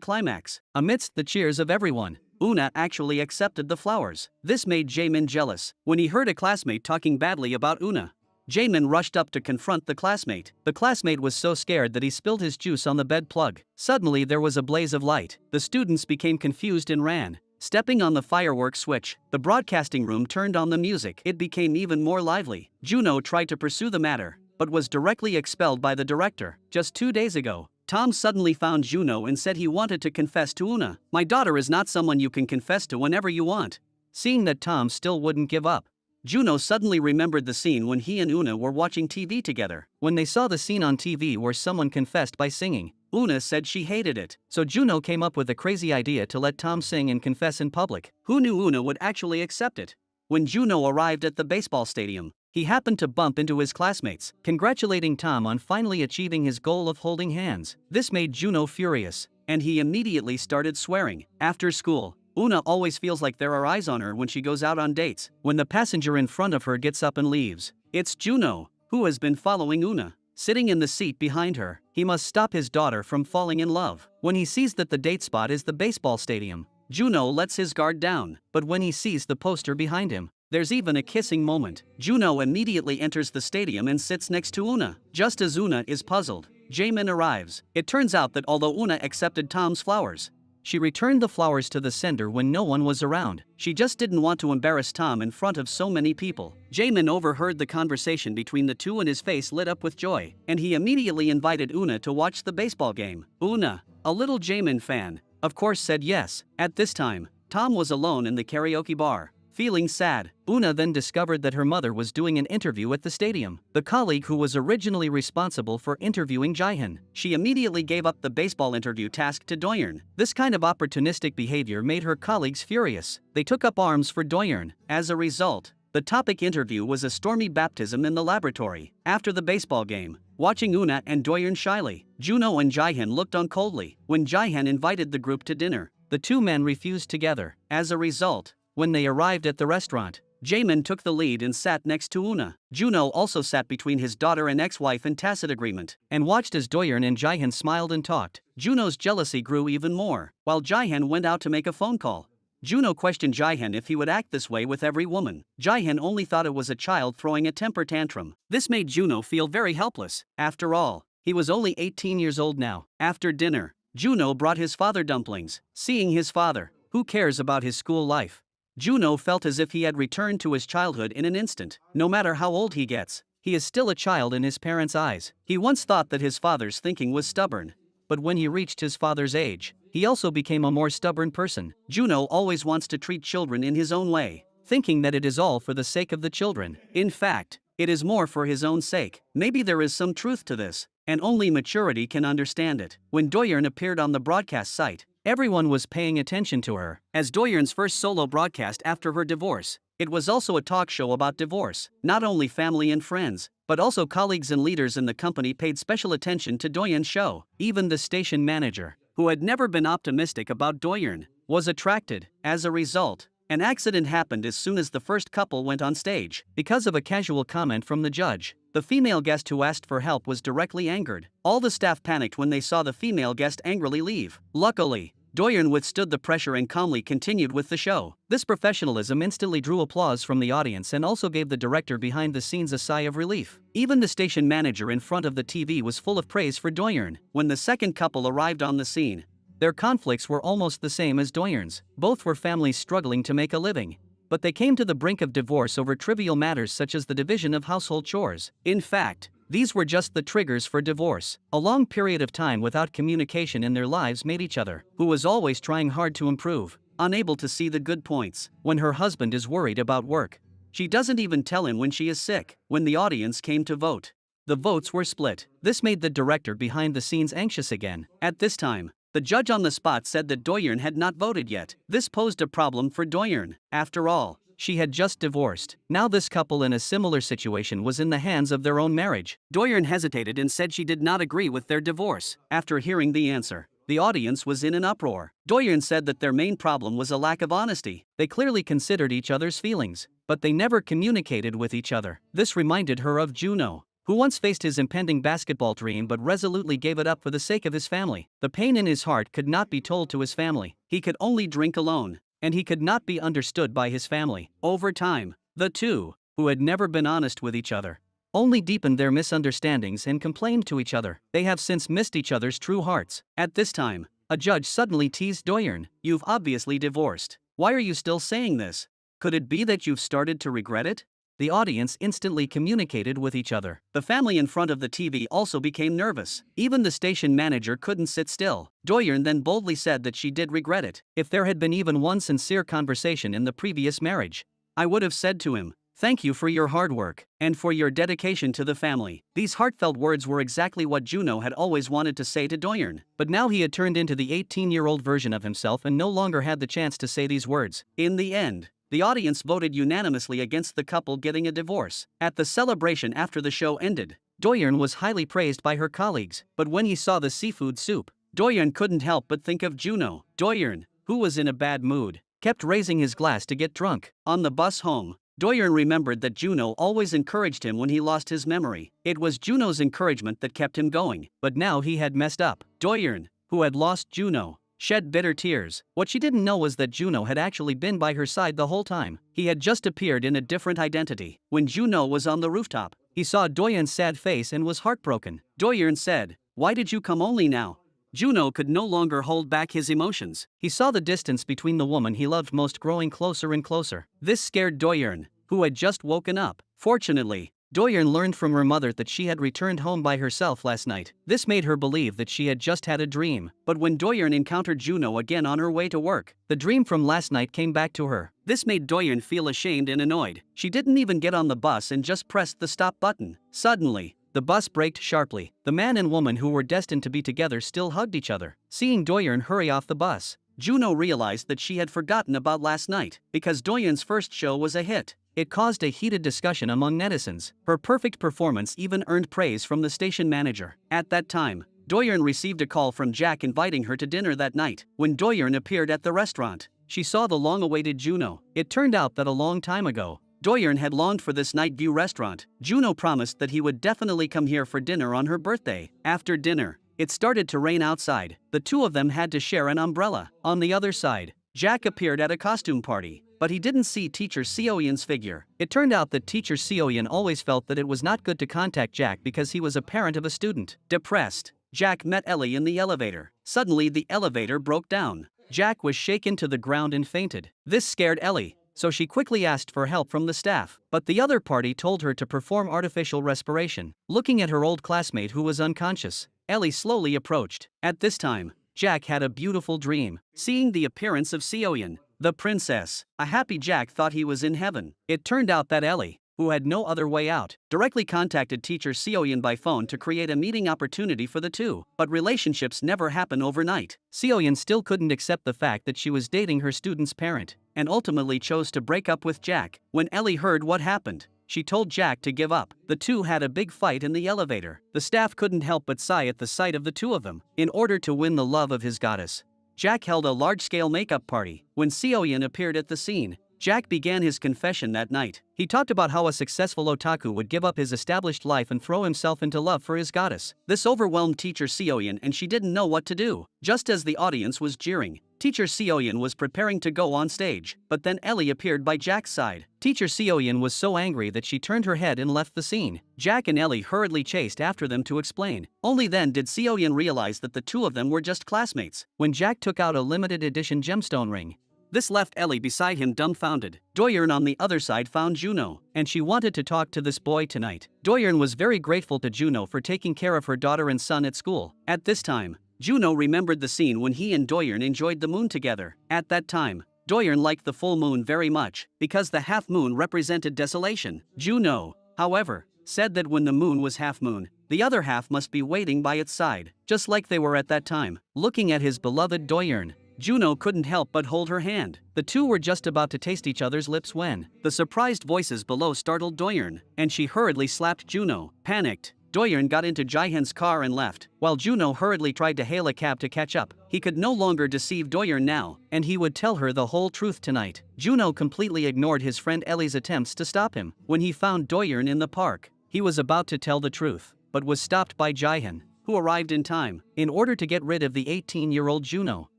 climax. Amidst the cheers of everyone, Una actually accepted the flowers. This made Jaemin jealous. When he heard a classmate talking badly about Una, Jaemin rushed up to confront the classmate. The classmate was so scared that he spilled his juice on the bed plug. Suddenly there was a blaze of light. The students became confused and ran. Stepping on the fireworks switch, the broadcasting room turned on the music. It became even more lively. Juno tried to pursue the matter, but was directly expelled by the director. Just 2 days ago, Tom suddenly found Juno and said he wanted to confess to Una. "My daughter is not someone you can confess to whenever you want." Seeing that Tom still wouldn't give up, Juno suddenly remembered the scene when he and Una were watching TV together. When they saw the scene on TV where someone confessed by singing, Una said she hated it. So Juno came up with a crazy idea to let Tom sing and confess in public. Who knew Una would actually accept it? When Juno arrived at the baseball stadium, he happened to bump into his classmates, congratulating Tom on finally achieving his goal of holding hands. This made Juno furious, and he immediately started swearing. After school, Una always feels like there are eyes on her when she goes out on dates. When the passenger in front of her gets up and leaves, it's Juno, who has been following Una. Sitting in the seat behind her, he must stop his daughter from falling in love. When he sees that the date spot is the baseball stadium, Juno lets his guard down. But when he sees the poster behind him, there's even a kissing moment. Juno immediately enters the stadium and sits next to Una. Just as Una is puzzled, Jaemin arrives. It turns out that although Una accepted Tom's flowers, she returned the flowers to the sender when no one was around. She just didn't want to embarrass Tom in front of so many people. Jaemin overheard the conversation between the two and his face lit up with joy, and he immediately invited Una to watch the baseball game. Una, a little Jaemin fan, of course said yes. At this time, Tom was alone in the karaoke bar. Feeling sad, Una then discovered that her mother was doing an interview at the stadium. The colleague who was originally responsible for interviewing Jaehyun, she immediately gave up the baseball interview task to Doyeon. This kind of opportunistic behavior made her colleagues furious. They took up arms for Doyeon. As a result, the topic interview was a stormy baptism in the laboratory. After the baseball game, watching Una and Doyeon shyly, Juno and Jaehyun looked on coldly. When Jaehyun invited the group to dinner, the two men refused together. As a result, when they arrived at the restaurant, Jaemin took the lead and sat next to Una. Juno also sat between his daughter and ex-wife in tacit agreement, and watched as Doyeon and Jaehan smiled and talked. Juno's jealousy grew even more, while Jaehan went out to make a phone call. Juno questioned Jaehan if he would act this way with every woman. Jaehan only thought it was a child throwing a temper tantrum. This made Juno feel very helpless. After all, he was only 18 years old now. After dinner, Juno brought his father dumplings. Seeing his father, who cares about his school life? Juno felt as if he had returned to his childhood in an instant. No matter how old he gets, he is still a child in his parents' eyes. He once thought that his father's thinking was stubborn, but when he reached his father's age, he also became a more stubborn person. Juno always wants to treat children in his own way, thinking that it is all for the sake of the children. In fact, it is more for his own sake. Maybe there is some truth to this, and only maturity can understand it. When Doyeon appeared on the broadcast site, everyone was paying attention to her. As Doyeon's first solo broadcast after her divorce, it was also a talk show about divorce. Not only family and friends, but also colleagues and leaders in the company paid special attention to Doyeon's show. Even the station manager, who had never been optimistic about Doyeon, was attracted. As a result, an accident happened as soon as the first couple went on stage. Because of a casual comment from the judge, the female guest who asked for help was directly angered. All the staff panicked when they saw the female guest angrily leave. Luckily, Doyeon withstood the pressure and calmly continued with the show. This professionalism instantly drew applause from the audience and also gave the director behind the scenes a sigh of relief. Even the station manager in front of the TV was full of praise for Doyeon. When the second couple arrived on the scene, their conflicts were almost the same as Doyeon's. Both were families struggling to make a living, but they came to the brink of divorce over trivial matters such as the division of household chores. In fact, these were just the triggers for divorce. A long period of time without communication in their lives made each other, who was always trying hard to improve, unable to see the good points. When her husband is worried about work, she doesn't even tell him when she is sick. When the audience came to vote, the votes were split. This made the director behind the scenes anxious again. At this time, the judge on the spot said that Doyeon had not voted yet. This posed a problem for Doyeon. After all, she had just divorced. Now this couple in a similar situation was in the hands of their own marriage. Doyeon hesitated and said she did not agree with their divorce. After hearing the answer, the audience was in an uproar. Doyeon said that their main problem was a lack of honesty. They clearly considered each other's feelings, but they never communicated with each other. This reminded her of Juno, who once faced his impending basketball dream but resolutely gave it up for the sake of his family. The pain in his heart could not be told to his family. He could only drink alone, and he could not be understood by his family. Over time, the two, who had never been honest with each other, only deepened their misunderstandings and complained to each other. They have since missed each other's true hearts. At this time, a judge suddenly teased Doyeon. "You've obviously divorced. Why are you still saying this? Could it be that you've started to regret it?" The audience instantly communicated with each other. The family in front of the TV also became nervous. Even the station manager couldn't sit still. Doyeon then boldly said that she did regret it. "If there had been even one sincere conversation in the previous marriage, I would have said to him, 'Thank you for your hard work, and for your dedication to the family.'" These heartfelt words were exactly what Juno had always wanted to say to Doyeon. But now he had turned into the 18-year-old version of himself and no longer had the chance to say these words. In the end, the audience voted unanimously against the couple getting a divorce. At the celebration after the show ended, Doyeon was highly praised by her colleagues, but when he saw the seafood soup, Doyeon couldn't help but think of Juno. Doyeon, who was in a bad mood, kept raising his glass to get drunk. On the bus home, Doyeon remembered that Juno always encouraged him when he lost his memory. It was Juno's encouragement that kept him going. But now he had messed up. Doyeon, who had lost Juno, shed bitter tears. What she didn't know was that Juno had actually been by her side the whole time. He had just appeared in a different identity. When Juno was on the rooftop, he saw Doyeon's sad face and was heartbroken. Doyeon said, "Why did you come only now?" Juno could no longer hold back his emotions. He saw the distance between the woman he loved most growing closer and closer. This scared Doyeon, who had just woken up. Fortunately, Doyeon learned from her mother that she had returned home by herself last night. This made her believe that she had just had a dream. But when Doyeon encountered Juno again on her way to work, the dream from last night came back to her. This made Doyeon feel ashamed and annoyed. She didn't even get on the bus and just pressed the stop button. Suddenly, the bus braked sharply. The man and woman who were destined to be together still hugged each other. Seeing Doyeon hurry off the bus, Juno realized that she had forgotten about last night. Because Doyeon's first show was a hit, it caused a heated discussion among netizens. Her perfect performance even earned praise from the station manager. At that time, Doyeon received a call from Jack inviting her to dinner that night. When Doyeon appeared at the restaurant, she saw the long-awaited Juno. It turned out that a long time ago, Doyeon had longed for this night view restaurant. Juno promised that he would definitely come here for dinner on her birthday. After dinner, it started to rain outside. The two of them had to share an umbrella. On the other side, Jack appeared at a costume party, but he didn't see Teacher Seoyeon's figure. It turned out that Teacher Seoyeon always felt that it was not good to contact Jack because he was a parent of a student. Depressed, Jack met Ellie in the elevator. Suddenly the elevator broke down. Jack was shaken to the ground and fainted. This scared Ellie, so she quickly asked for help from the staff, but the other party told her to perform artificial respiration. Looking at her old classmate who was unconscious, Ellie slowly approached. At this time, Jack had a beautiful dream, seeing the appearance of Seoyeon, the princess. A happy Jack thought he was in heaven. It turned out that Ellie, who had no other way out, directly contacted Teacher Seoyeon by phone to create a meeting opportunity for the two. But relationships never happen overnight. Seoyeon still couldn't accept the fact that she was dating her student's parent, and ultimately chose to break up with Jack. When Ellie heard what happened, she told Jack to give up. The two had a big fight in the elevator. The staff couldn't help but sigh at the sight of the two of them. In order to win the love of his goddess, Jack held a large-scale makeup party. When Seoyeon appeared at the scene, Jack began his confession that night. He talked about how a successful otaku would give up his established life and throw himself into love for his goddess. This overwhelmed Teacher Seoyeon and she didn't know what to do. Just as the audience was jeering, Teacher Seoyeon was preparing to go on stage, but then Ellie appeared by Jack's side. Teacher Seoyeon was so angry that she turned her head and left the scene. Jack and Ellie hurriedly chased after them to explain. Only then did Seoyeon realize that the two of them were just classmates. When Jack took out a limited edition gemstone ring, this left Ellie beside him dumbfounded. Doyeon on the other side found Juno, and she wanted to talk to this boy tonight. Doyeon was very grateful to Juno for taking care of her daughter and son at school. At this time, Juno remembered the scene when he and Doyeon enjoyed the moon together. At that time, Doyeon liked the full moon very much, because the half moon represented desolation. Juno, however, said that when the moon was half moon, the other half must be waiting by its side, just like they were at that time. Looking at his beloved Doyeon, Juno couldn't help but hold her hand. The two were just about to taste each other's lips when the surprised voices below startled Doyeon, and she hurriedly slapped Juno. Panicked, Doyeon got into Jaehyun's car and left, while Juno hurriedly tried to hail a cab to catch up. He could no longer deceive Doyeon now, and he would tell her the whole truth tonight. Juno completely ignored his friend Ellie's attempts to stop him. When he found Doyeon in the park, he was about to tell the truth, but was stopped by Jaehyun, who arrived in time. In order to get rid of the 18-year-old Juno,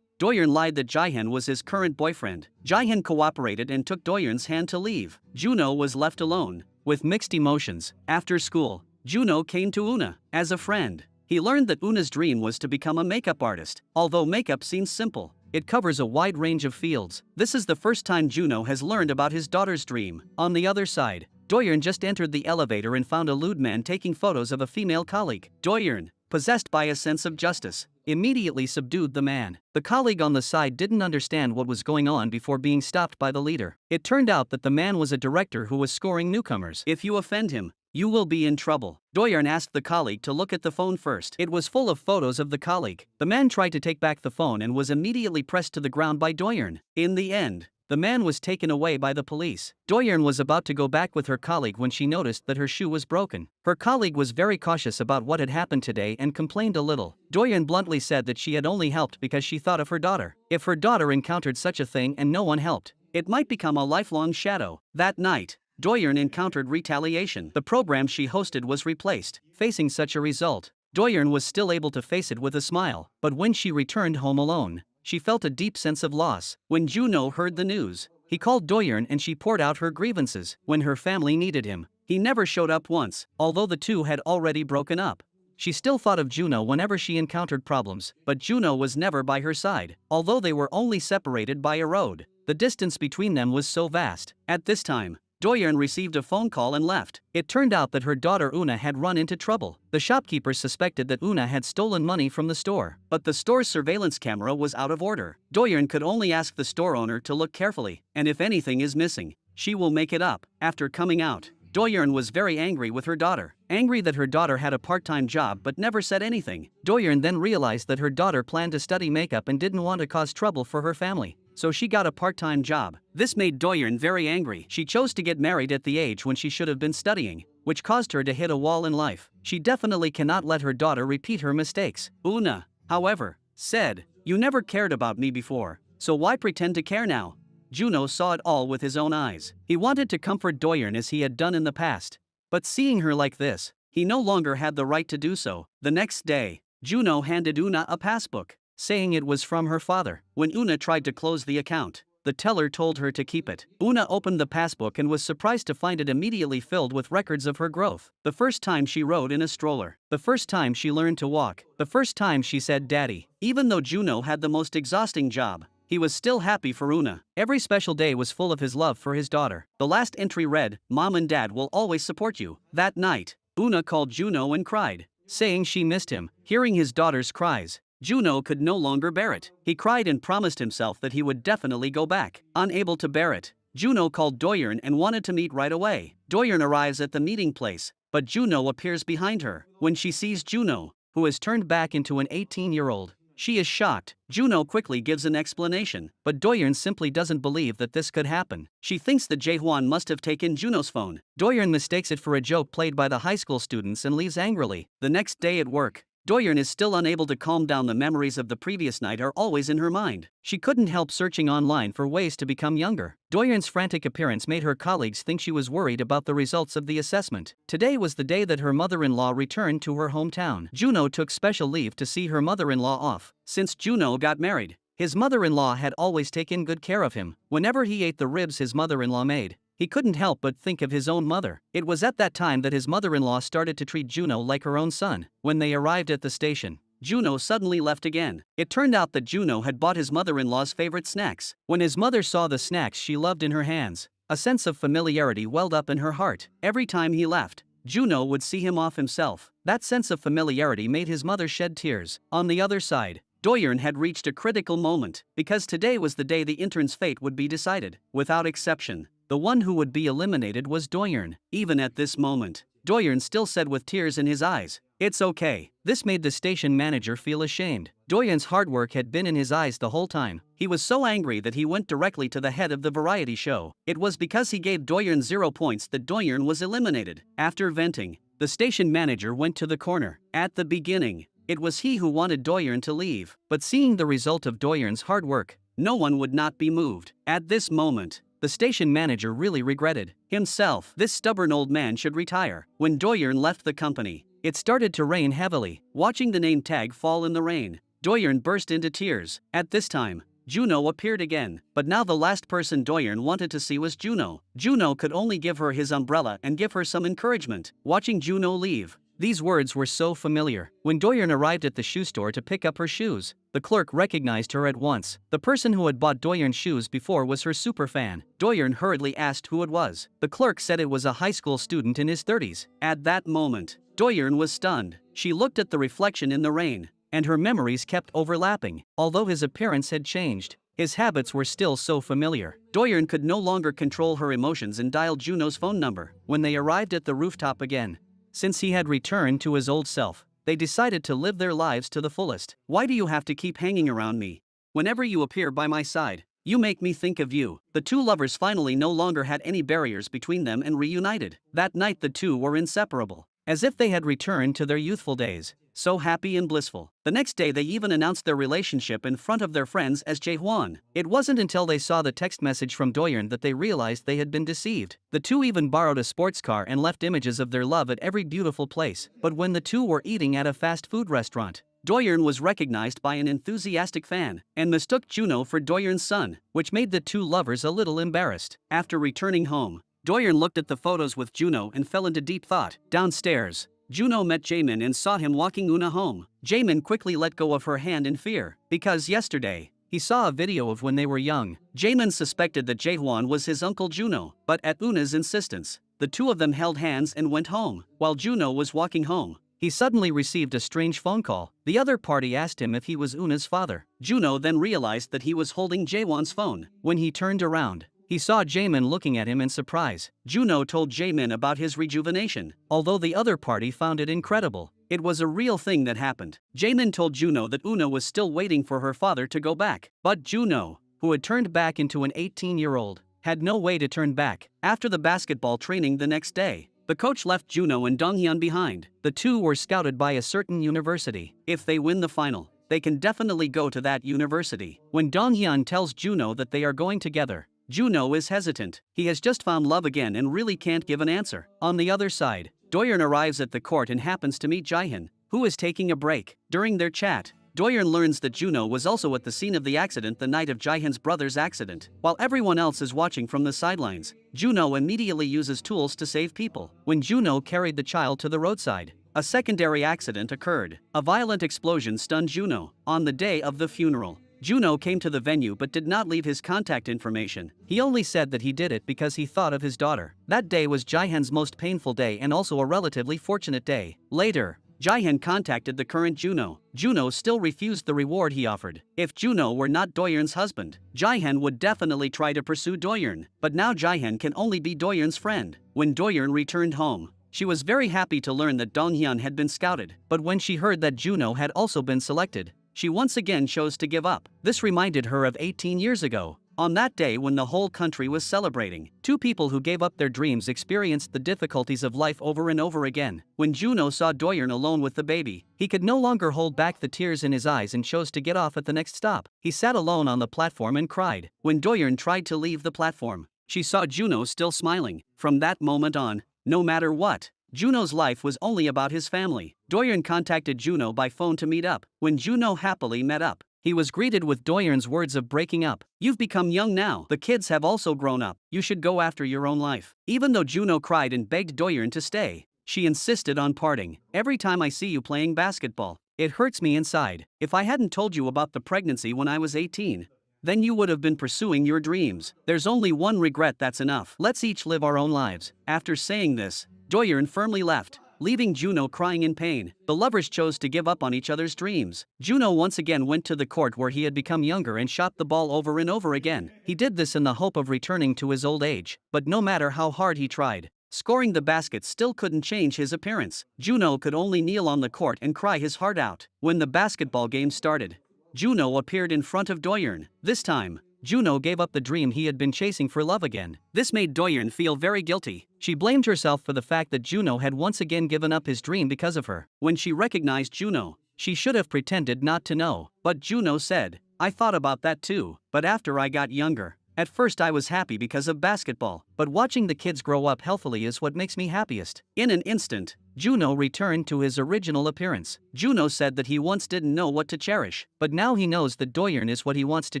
Doyeon lied that Jaehyun was his current boyfriend. Jaehyun cooperated and took Doyeon's hand to leave. Juno was left alone, with mixed emotions. After school, Juno came to Una as a friend. He learned that Una's dream was to become a makeup artist. Although makeup seems simple, it covers a wide range of fields. This is the first time Juno has learned about his daughter's dream. On the other side, Doyeon just entered the elevator and found a lewd man taking photos of a female colleague. Doyeon, possessed by a sense of justice, immediately subdued the man. The colleague on the side didn't understand what was going on before being stopped by the leader. It turned out that the man was a director who was scoring newcomers. If you offend him, you will be in trouble. Doyeon asked the colleague to look at the phone first. It was full of photos of the colleague. The man tried to take back the phone and was immediately pressed to the ground by Doyeon. In the end, the man was taken away by the police. Doyeon was about to go back with her colleague when she noticed that her shoe was broken. Her colleague was very cautious about what had happened today and complained a little. Doyeon bluntly said that she had only helped because she thought of her daughter. If her daughter encountered such a thing and no one helped, it might become a lifelong shadow. That night, Doyeon encountered retaliation. The program she hosted was replaced. Facing such a result, Doyeon was still able to face it with a smile, but when she returned home alone, she felt a deep sense of loss. When Juno heard the news, he called Doyeon and she poured out her grievances. When her family needed him, he never showed up once. Although the two had already broken up, she still thought of Juno whenever she encountered problems, but Juno was never by her side. Although they were only separated by a road, the distance between them was so vast. At this time, Doyeon received a phone call and left. It turned out that her daughter Una had run into trouble. The shopkeepers suspected that Una had stolen money from the store, but the store's surveillance camera was out of order. Doyeon could only ask the store owner to look carefully, and if anything is missing, she will make it up. After coming out, Doyeon was very angry with her daughter. Angry that her daughter had a part-time job but never said anything. Doyeon then realized that her daughter planned to study makeup and didn't want to cause trouble for her family, so she got a part-time job. This made Doyeon very angry. She chose to get married at the age when she should have been studying, which caused her to hit a wall in life. She definitely cannot let her daughter repeat her mistakes. Una, however, said, "You never cared about me before, so why pretend to care now? Juno saw it all with his own eyes. He wanted to comfort Doyeon as he had done in the past. But seeing her like this, he no longer had the right to do so. The next day, Juno handed Una a passbook, saying it was from her father. When Una tried to close the account, the teller told her to keep it. Una opened the passbook and was surprised to find it immediately filled with records of her growth. The first time she rode in a stroller. The first time she learned to walk. The first time she said daddy. Even though Juno had the most exhausting job, he was still happy for Una. Every special day was full of his love for his daughter. The last entry read, "Mom and Dad will always support you." That night, Una called Juno and cried, saying she missed him. Hearing his daughter's cries, Juno could no longer bear it. He cried and promised himself that he would definitely go back. Unable to bear it, Juno called Doyeon and wanted to meet right away. Doyeon arrives at the meeting place, but Juno appears behind her. When she sees Juno, who has turned back into an 18-year-old, she is shocked. Juno quickly gives an explanation, but Doyeon simply doesn't believe that this could happen. She thinks that Jaehwan must have taken Juno's phone. Doyeon mistakes it for a joke played by the high school students and leaves angrily. The next day at work, Doyeon is still unable to calm down. The memories of the previous night are always in her mind. She couldn't help searching online for ways to become younger. Doyeon's frantic appearance made her colleagues think she was worried about the results of the assessment. Today was the day that her mother-in-law returned to her hometown. Juno took special leave to see her mother-in-law off. Since Juno got married, his mother-in-law had always taken good care of him. Whenever he ate the ribs his mother-in-law made, he couldn't help but think of his own mother. It was at that time that his mother-in-law started to treat Juno like her own son. When they arrived at the station, Juno suddenly left again. It turned out that Juno had bought his mother-in-law's favorite snacks. When his mother saw the snacks she loved in her hands, a sense of familiarity welled up in her heart. Every time he left, Juno would see him off himself. That sense of familiarity made his mother shed tears. On the other side, Doyeon had reached a critical moment, because today was the day the intern's fate would be decided. Without exception, the one who would be eliminated was Doyeon. Even at this moment, Doyeon still said with tears in his eyes, "It's okay." This made the station manager feel ashamed. Doyeon's hard work had been in his eyes the whole time. He was so angry that he went directly to the head of the variety show. It was because he gave Doyeon 0 points that Doyeon was eliminated. After venting, the station manager went to the corner. At the beginning, it was he who wanted Doyeon to leave. But seeing the result of Doyeon's hard work, no one would not be moved. At this moment, the station manager really regretted himself. This stubborn old man should retire. When Doyeon left the company, it started to rain heavily. Watching the name tag fall in the rain, Doyeon burst into tears. At this time, Juno appeared again, but now the last person Doyeon wanted to see was Juno. Juno could only give her his umbrella and give her some encouragement. Watching Juno leave, these words were so familiar. When Doyeon arrived at the shoe store to pick up her shoes, the clerk recognized her at once. The person who had bought Doyeon's shoes before was her superfan. Doyeon hurriedly asked who it was. The clerk said it was a high school student in his 30s. At that moment, Doyeon was stunned. She looked at the reflection in the rain, and her memories kept overlapping. Although his appearance had changed, his habits were still so familiar. Doyeon could no longer control her emotions and dialed Juno's phone number. When they arrived at the rooftop again, since he had returned to his old self, they decided to live their lives to the fullest. "Why do you have to keep hanging around me? Whenever you appear by my side, you make me think of you." The two lovers finally no longer had any barriers between them and reunited. That night the two were inseparable, as if they had returned to their youthful days, so happy and blissful. The next day they even announced their relationship in front of their friends as Jaehwan. It wasn't until they saw the text message from Doyeon that they realized they had been deceived. The two even borrowed a sports car and left images of their love at every beautiful place. But when the two were eating at a fast food restaurant, Doyeon was recognized by an enthusiastic fan and mistook Juno for Doyeon's son, which made the two lovers a little embarrassed. After returning home, Doyeon looked at the photos with Juno and fell into deep thought. Downstairs, Juno met Jaemin and saw him walking Una home. Jaemin quickly let go of her hand in fear, because yesterday, he saw a video of when they were young. Jaemin suspected that Jaehwan was his uncle Juno, but at Una's insistence, the two of them held hands and went home. While Juno was walking home, he suddenly received a strange phone call. The other party asked him if he was Una's father. Juno then realized that he was holding Jaehwan's phone. When he turned around, he saw Jaemin looking at him in surprise. Juno told Jaemin about his rejuvenation. Although the other party found it incredible, it was a real thing that happened. Jaemin told Juno that Una was still waiting for her father to go back. But Juno, who had turned back into an 18-year-old, had no way to turn back. After the basketball training the next day, the coach left Juno and Donghyun behind. The two were scouted by a certain university. If they win the final, they can definitely go to that university. When Donghyun tells Juno that they are going together, Juno is hesitant. He has just found love again and really can't give an answer. On the other side, Doyeon arrives at the court and happens to meet Jaehyun, who is taking a break. During their chat, Doyeon learns that Juno was also at the scene of the accident the night of Jaehyun's brother's accident. While everyone else is watching from the sidelines, Juno immediately uses tools to save people. When Juno carried the child to the roadside, a secondary accident occurred. A violent explosion stunned Juno. On the day of the funeral, Juno came to the venue but did not leave his contact information. He only said that he did it because he thought of his daughter. That day was Jaehyun's most painful day and also a relatively fortunate day. Later, Jaehyun contacted the current Juno. Juno still refused the reward he offered. If Juno were not Doyeon's husband, Jaehyun would definitely try to pursue Doyeon. But now Jaehyun can only be Doyeon's friend. When Doyeon returned home, she was very happy to learn that Donghyun had been scouted. But when she heard that Juno had also been selected, she once again chose to give up. This reminded her of 18 years ago. On that day when the whole country was celebrating, two people who gave up their dreams experienced the difficulties of life over and over again. When Juno saw Doyeon alone with the baby, he could no longer hold back the tears in his eyes and chose to get off at the next stop. He sat alone on the platform and cried. When Doyeon tried to leave the platform, she saw Juno still smiling. From that moment on, no matter what, Juno's life was only about his family. Doyeon contacted Juno by phone to meet up. When Juno happily met up, he was greeted with Doyeon's words of breaking up. "You've become young now. The kids have also grown up. You should go after your own life." Even though Juno cried and begged Doyeon to stay, she insisted on parting. "Every time I see you playing basketball, it hurts me inside. If I hadn't told you about the pregnancy when I was 18, then you would have been pursuing your dreams. There's only one regret, that's enough. Let's each live our own lives." After saying this, Doyeon firmly left, leaving Juno crying in pain. The lovers chose to give up on each other's dreams. Juno once again went to the court where he had become younger and shot the ball over and over again. He did this in the hope of returning to his old age, but no matter how hard he tried, scoring the basket still couldn't change his appearance. Juno could only kneel on the court and cry his heart out. When the basketball game started, Juno appeared in front of Doyeon. This time, Juno gave up the dream he had been chasing for love again. This made Doyeon feel very guilty. She blamed herself for the fact that Juno had once again given up his dream because of her. When she recognized Juno, she should have pretended not to know. But Juno said, "I thought about that too, but after I got younger. At first I was happy because of basketball, but watching the kids grow up healthily is what makes me happiest." In an instant, Juno returned to his original appearance. Juno said that he once didn't know what to cherish, but now he knows that Doyeon is what he wants to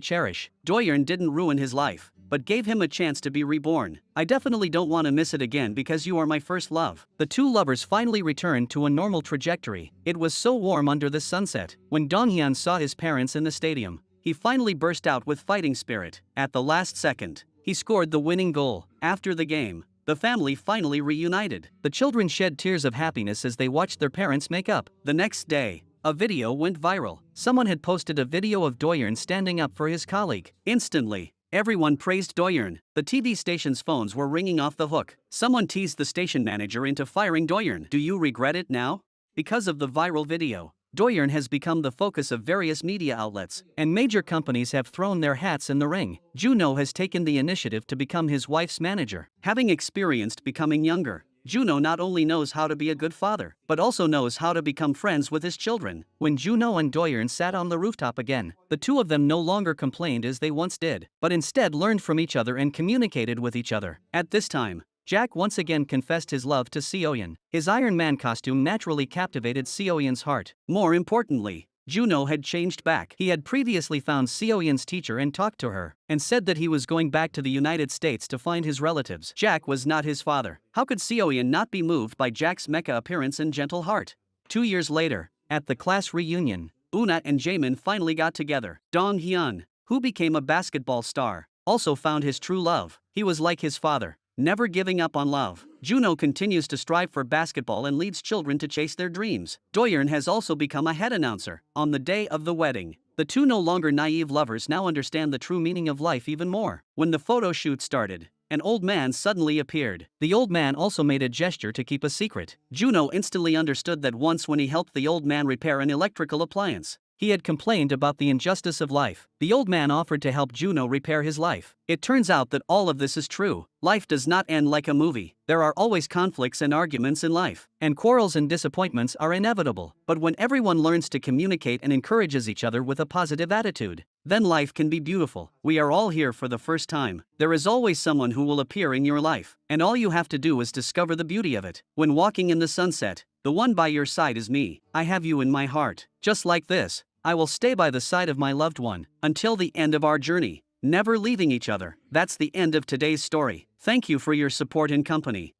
cherish. Doyeon didn't ruin his life, but gave him a chance to be reborn. "I definitely don't want to miss it again because you are my first love." The two lovers finally returned to a normal trajectory. It was so warm under the sunset. When Donghyun saw his parents in the stadium, he finally burst out with fighting spirit. At the last second, he scored the winning goal. After the game, the family finally reunited. The children shed tears of happiness as they watched their parents make up. The next day, a video went viral. Someone had posted a video of Doyeon standing up for his colleague. Instantly, everyone praised Doyeon. The TV station's phones were ringing off the hook. Someone teased the station manager into firing Doyeon. "Do you regret it now?" Because of the viral video, Doyeon has become the focus of various media outlets, and major companies have thrown their hats in the ring. Juno has taken the initiative to become his wife's manager. Having experienced becoming younger, Juno not only knows how to be a good father, but also knows how to become friends with his children. When Juno and Doyeon sat on the rooftop again, the two of them no longer complained as they once did, but instead learned from each other and communicated with each other. At this time, Jack once again confessed his love to Seoyeon. His Iron Man costume naturally captivated Seoyeon's heart. More importantly, Juno had changed back. He had previously found Seoyeon's teacher and talked to her, and said that he was going back to the United States to find his relatives. Jack was not his father. How could Seoyeon not be moved by Jack's mecha appearance and gentle heart? 2 years later, at the class reunion, Una and Jaemin finally got together. Donghyun, who became a basketball star, also found his true love. He was like his father, never giving up on love. Juno continues to strive for basketball and leads children to chase their dreams. Doyeon has also become a head announcer. On the day of the wedding, the two no longer naive lovers now understand the true meaning of life even more. When the photo shoot started, an old man suddenly appeared. The old man also made a gesture to keep a secret. Juno instantly understood that once when he helped the old man repair an electrical appliance, he had complained about the injustice of life. The old man offered to help Juno repair his life. It turns out that all of this is true. Life does not end like a movie. There are always conflicts and arguments in life, and quarrels and disappointments are inevitable. But when everyone learns to communicate and encourages each other with a positive attitude, then life can be beautiful. We are all here for the first time. There is always someone who will appear in your life, and all you have to do is discover the beauty of it. When walking in the sunset, the one by your side is me. I have you in my heart. Just like this, I will stay by the side of my loved one until the end of our journey, never leaving each other. That's the end of today's story. Thank you for your support and company.